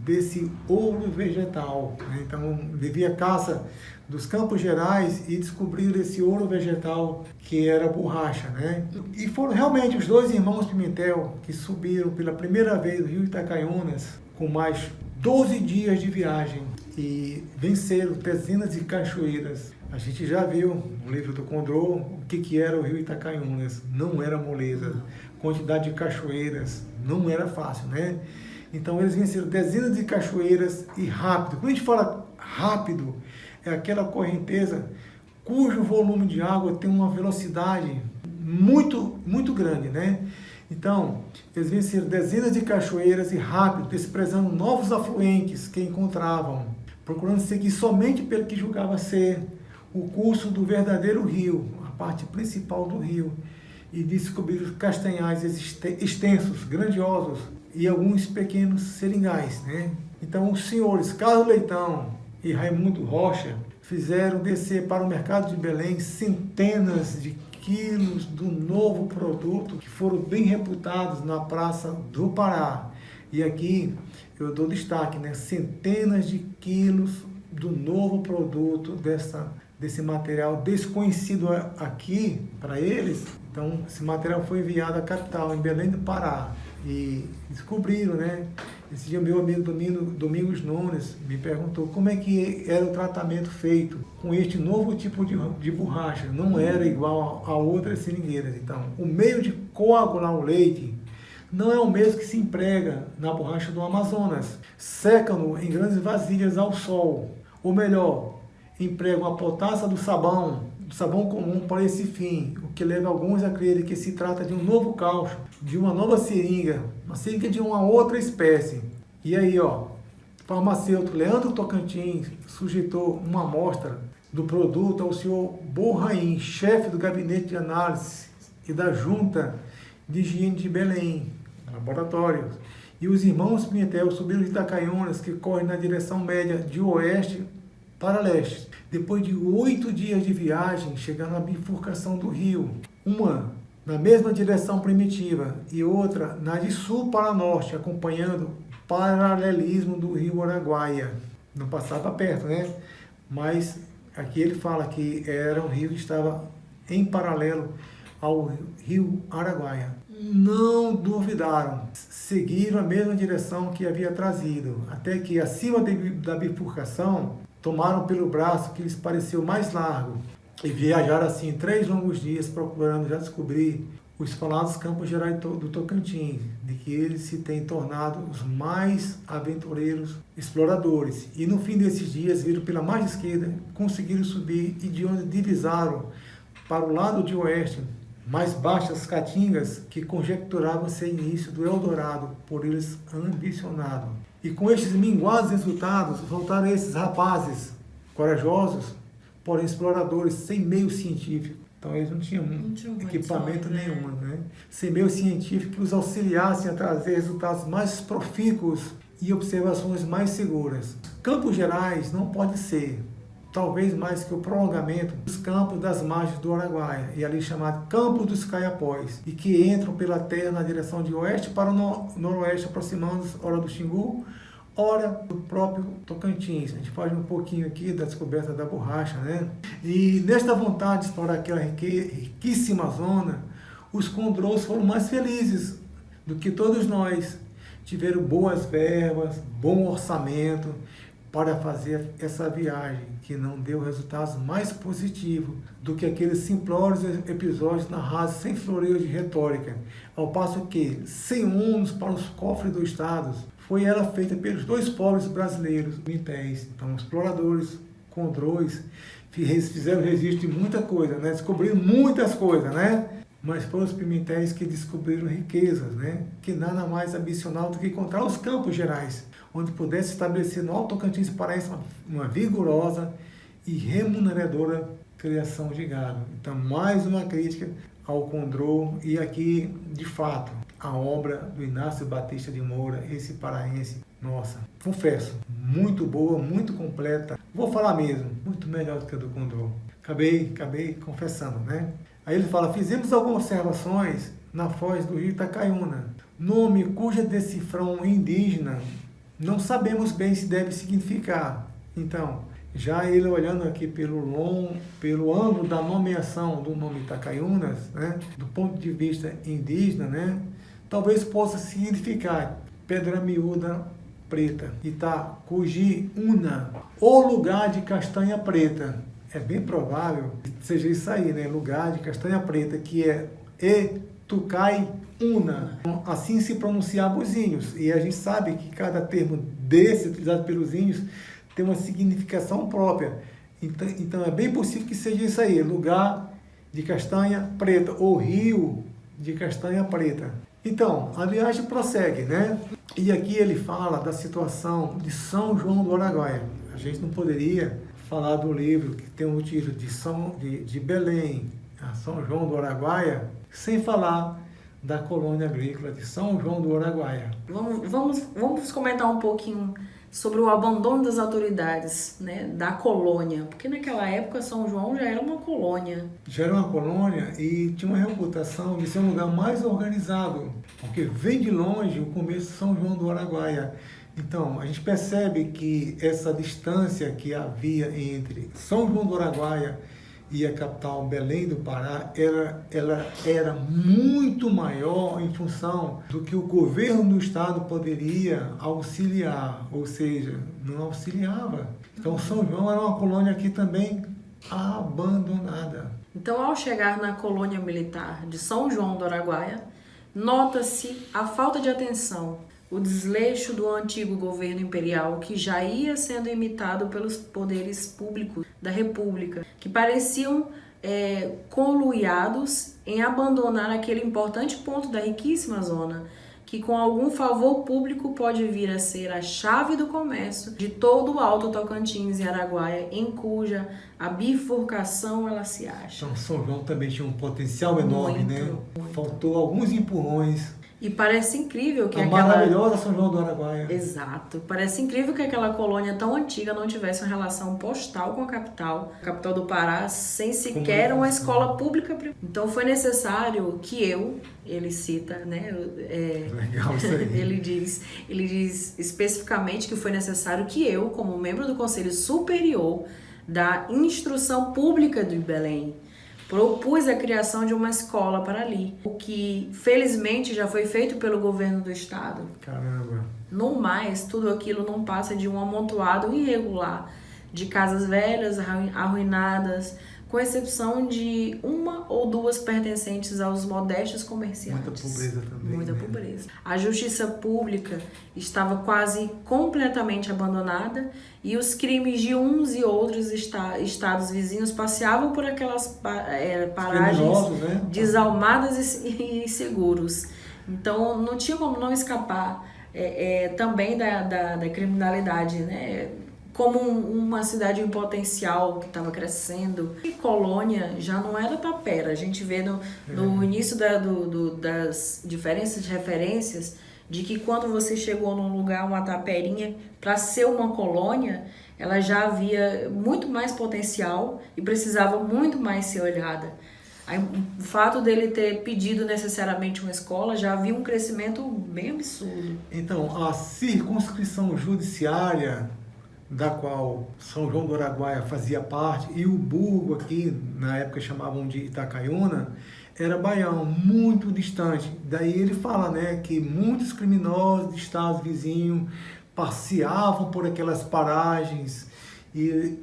A: desse ouro vegetal, né? Então, vivia a caça dos Campos Gerais e descobriram esse ouro vegetal que era borracha, né? E foram realmente os dois irmãos Pimentel que subiram pela primeira vez o rio Itacaiunas com mais 12 dias de viagem e venceram dezenas de cachoeiras. A gente já viu no livro do Condro o que era o rio Itacaiunas. Não era moleza. Quantidade de cachoeiras não era fácil, né? Então eles venceram dezenas de cachoeiras e rápido. Quando a gente fala rápido, é aquela correnteza cujo volume de água tem uma velocidade muito, muito grande, né? Então, eles venceram dezenas de cachoeiras e rápido, desprezando novos afluentes que encontravam, procurando seguir somente pelo que julgava ser o curso do verdadeiro rio, a parte principal do rio, e descobriram castanhais extensos, grandiosos, e alguns pequenos seringais, né? Então, os senhores Carlos Leitão e Raimundo Rocha fizeram descer para o mercado de Belém centenas de quilos do novo produto que foram bem reputados na Praça do Pará. E aqui eu dou destaque, né? Centenas de quilos do novo produto desse material desconhecido aqui para eles. Então, esse material foi enviado à capital, em Belém do Pará. e descobriram, né? Esse dia meu amigo Domingos Nunes me perguntou como é que era o tratamento feito com este novo tipo de borracha. Não era igual a outras seringueiras. Então, o meio de coagular o leite não é o mesmo que se emprega na borracha do Amazonas. Secam-no em grandes vasilhas ao sol. Ou melhor, empregam a potássia do sabão comum para esse fim, o que leva alguns a crer que se trata de um novo caucho, de uma nova seringa, uma seringa de uma outra espécie. E aí, ó, farmacêutico Leandro Tocantins sujeitou uma amostra do produto ao senhor Borraim, chefe do gabinete de análise e da Junta de Higiene de Belém, laboratórios, e os irmãos Pimentel subiram de Itacaiunas, que correm na direção média de oeste para leste. Depois de 8 dias de viagem, chegaram na bifurcação do rio, uma na mesma direção primitiva e outra na de sul para norte, acompanhando o paralelismo do rio Araguaia. Não passava perto, né? Mas aqui ele fala que era um rio que estava em paralelo ao rio Araguaia. Não duvidaram, seguiram a mesma direção que havia trazido, até que acima da bifurcação, tomaram pelo braço que lhes pareceu mais largo e viajaram assim 3 longos dias procurando já descobrir os falados campos gerais do Tocantins, de que eles se têm tornado os mais aventureiros exploradores. E no fim desses dias viram pela margem esquerda, conseguiram subir e de onde divisaram para o lado de oeste mais baixas caatingas que conjecturavam ser início do Eldorado por eles ambicionado. E com estes minguados resultados, voltaram esses rapazes corajosos, porém exploradores, sem meio científico. Então eles não tinham equipamento nenhum, né? Sem meio científico que os auxiliassem a trazer resultados mais profícuos e observações mais seguras. Campos Gerais não pode ser, talvez mais que o prolongamento dos campos das margens do Araguaia, e ali chamado Campo dos Caiapós, e que entram pela terra na direção de oeste para o noroeste, aproximando-se ora do Xingu, ora do próprio Tocantins. A gente fala um pouquinho aqui da descoberta da borracha, né? E nesta vontade de explorar aquela riquíssima zona, os condros foram mais felizes do que todos nós. Tiveram boas verbas, bom orçamento para fazer essa viagem, que não deu resultados mais positivos do que aqueles simplórios episódios narrados sem floreio de retórica, ao passo que, sem ônus para os cofres do Estado, foi ela feita pelos 2 pobres brasileiros, pimentéis. Então, exploradores, condros, fizeram registro de muita coisa, né? Descobriram muitas coisas, né? Mas foram os pimentéis que descobriram riquezas, né? Que nada mais ambicional do que encontrar os Campos Gerais, onde pudesse estabelecer no Alto Tocantins Paraense uma vigorosa e remuneradora criação de gado. Então, mais uma crítica ao condro, e aqui, de fato, a obra do Inácio Batista de Moura, esse paraense, nossa, confesso, muito boa, muito completa, vou falar mesmo, muito melhor do que a do condro. Acabei confessando, né? Aí ele fala, fizemos algumas observações na foz do rio Itacaiuna, nome cuja decifrão indígena não sabemos bem se deve significar. Então, já ele olhando aqui pelo ângulo da nomeação do nome Itacaiunas, né, do ponto de vista indígena, né, talvez possa significar pedra miúda preta, Itacujiúna, ou lugar de castanha preta. É bem provável que seja isso aí, né, lugar de castanha preta, que é Etucaiúna. Assim se pronunciavam os índios, e a gente sabe que cada termo desse utilizado pelos índios tem uma significação própria. Então é bem possível que seja isso aí, lugar de castanha preta, ou rio de castanha preta. Então, a viagem prossegue, né? E aqui ele fala da situação de São João do Araguaia. A gente não poderia falar do livro que tem o título de Belém a São João do Araguaia, sem falar da colônia agrícola de São João do Araguaia.
B: Vamos comentar um pouquinho sobre o abandono das autoridades, né, da colônia, porque naquela época São João já era uma colônia.
A: Já era uma colônia e tinha uma reputação de ser um lugar mais organizado, porque vem de longe o começo de São João do Araguaia. Então, a gente percebe que essa distância que havia entre São João do Araguaia e a capital Belém do Pará, ela era muito maior em função do que o governo do estado poderia auxiliar, ou seja, não auxiliava. Então São João era uma colônia aqui também abandonada.
B: Então, ao chegar na colônia militar de São João do Araguaia, nota-se a falta de atenção, o desleixo do antigo governo imperial que já ia sendo imitado pelos poderes públicos da República, que pareciam conluiados em abandonar aquele importante ponto da riquíssima zona, que com algum favor público pode vir a ser a chave do comércio de todo o Alto Tocantins e Araguaia, em cuja a bifurcação ela se acha.
A: Então São João também tinha um potencial enorme, né?
B: Muito.
A: Faltou alguns empurrões.
B: E parece incrível que
A: maravilhosa São João do Araguaia.
B: Exato. Parece incrível que aquela colônia tão antiga não tivesse uma relação postal com a capital do Pará, sem sequer uma escola pública. Então foi necessário que ele cita, né?
A: Legal isso aí.
B: Ele diz especificamente que foi necessário que eu, como membro do Conselho Superior da Instrução Pública de Belém, propus a criação de uma escola para ali, o que felizmente já foi feito pelo governo do estado.
A: Caramba!
B: No mais, tudo aquilo não passa de um amontoado irregular de casas velhas, arruinadas, com exceção de uma ou duas pertencentes aos modestos comerciantes.
A: Muita pobreza também.
B: Muita pobreza. A justiça pública estava quase completamente abandonada e os crimes de uns e outros estados vizinhos passeavam por aquelas paragens
A: né?
B: desalmadas e inseguros. Então não tinha como não escapar também da criminalidade, né? Como uma cidade em potencial que estava crescendo. E Colônia já não era Tapera. A gente vê no início das diferenças de referências de que quando você chegou num lugar, uma taperinha, para ser uma colônia, ela já havia muito mais potencial e precisava muito mais ser olhada. Aí, o fato dele ter pedido necessariamente uma escola, já havia um crescimento bem absurdo.
A: Então, a circunscrição judiciária da qual São João do Araguaia fazia parte, e o burgo aqui, na época chamavam de Itacaiuna, era Baião, muito distante. Daí ele fala, né, que muitos criminosos de estados vizinhos passeavam por aquelas paragens e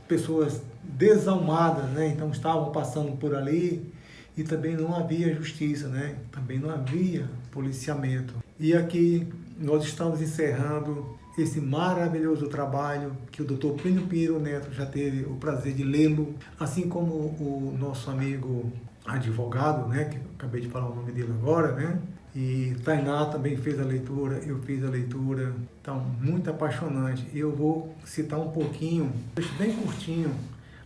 A: pessoas desalmadas, né, então estavam passando por ali e também não havia justiça, né, também não havia policiamento. E aqui nós estamos encerrando esse maravilhoso trabalho que o Dr. Plínio Pinheiro Neto já teve o prazer de lê-lo, assim como o nosso amigo advogado, né, que eu acabei de falar o nome dele agora, né, e Tainá também fez a leitura, eu fiz a leitura, então muito apaixonante. Eu vou citar um pouquinho, bem curtinho,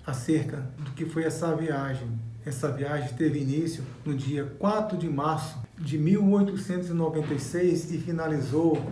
A: acerca do que foi essa viagem. Essa viagem teve início no dia 4 de março de 1896 e finalizou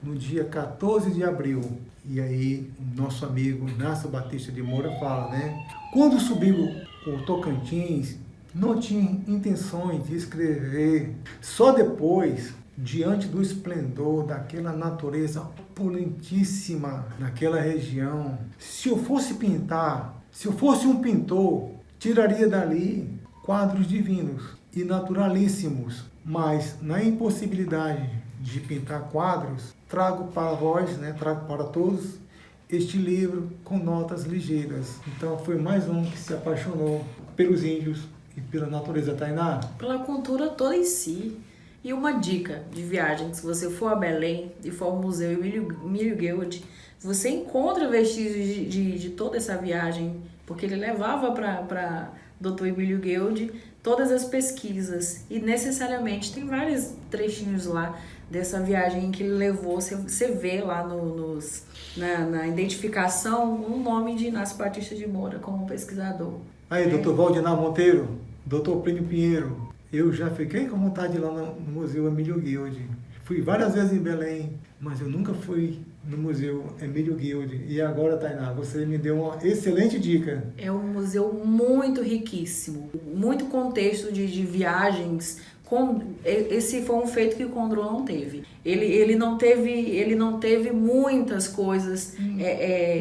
A: no dia 14 de abril. E aí, o nosso amigo Inácio Batista de Moura fala, né? Quando subiu o Tocantins, não tinha intenções de escrever. Só depois, diante do esplendor daquela natureza opulentíssima naquela região, se eu fosse pintar, se eu fosse um pintor, tiraria dali quadros divinos e naturalíssimos. Mas na impossibilidade de pintar quadros, trago para vós, né, trago para todos, este livro com notas ligeiras. Então foi mais um que se apaixonou pelos índios e pela natureza. Tainá?
B: Pela cultura toda em si. E uma dica de viagem, se você for a Belém e for ao Museu Emílio Guild, você encontra vestígios de toda essa viagem, porque ele levava para Dr. Emílio Guild todas as pesquisas e necessariamente tem vários trechinhos lá dessa viagem que ele levou. Você vê lá na identificação o nome de Inácio Batista de Moura como pesquisador.
A: Aí, Dr. Valdinar Monteiro, Dr. Plínio Pinheiro, eu já fiquei com vontade de ir lá no Museu Emílio Guild. Fui várias vezes em Belém, mas eu nunca fui no Museu Emílio Guild. E agora, Tainá, você me deu uma excelente dica.
B: É um museu muito riquíssimo, muito contexto de viagens Esse foi um feito que o Condro não teve. Ele não teve muitas coisas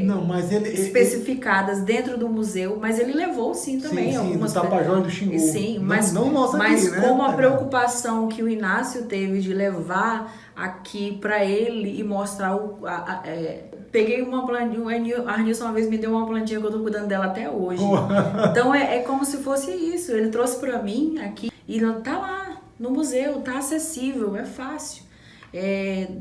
A: não, mas
B: especificadas dentro do museu, mas ele levou sim também algumas
A: do Tapajós e do Xingu.
B: Sim,
A: mas
B: como a preocupação que o Inácio teve de levar aqui para ele e mostrar peguei uma plantinha, a Arnilson uma vez me deu uma plantinha que eu tô cuidando dela até hoje. Então é como se fosse isso. Ele trouxe para mim aqui e tá lá no museu, tá acessível, é fácil.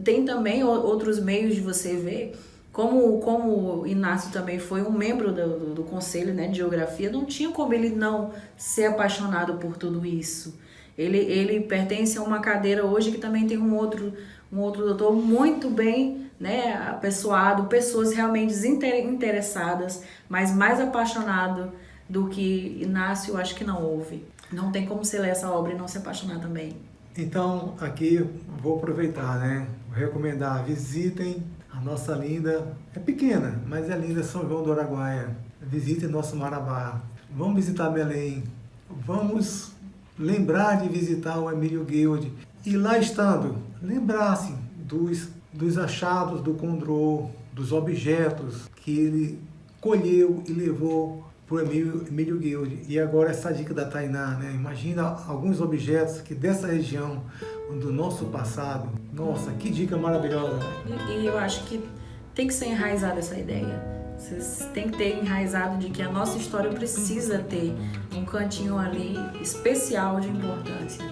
B: Tem também outros meios de você ver. Como o Inácio também foi um membro do Conselho, né, de Geografia, não tinha como ele não ser apaixonado por tudo isso. Ele pertence a uma cadeira hoje que também tem um outro doutor muito bem, né, apessoado, pessoas realmente interessadas, mas mais apaixonado do que Inácio, eu acho que não houve. Não tem como você ler essa obra e não se apaixonar também.
A: Então, aqui vou aproveitar, né? Vou recomendar, visitem a nossa linda, é pequena, mas é linda, São João do Araguaia. Visitem nosso Marabá. Vamos visitar Belém. Vamos lembrar de visitar o Emílio Guild. E lá estando, lembrar-se dos achados do Condro, dos objetos que ele colheu e levou para o Emílio Guild. E agora essa dica da Tainá, né? Imagina alguns objetos que dessa região, do nosso passado. Nossa, que dica maravilhosa.
B: E eu acho que tem que ser enraizada essa ideia. Vocês têm que ter enraizado de que a nossa história precisa ter um cantinho ali especial de importância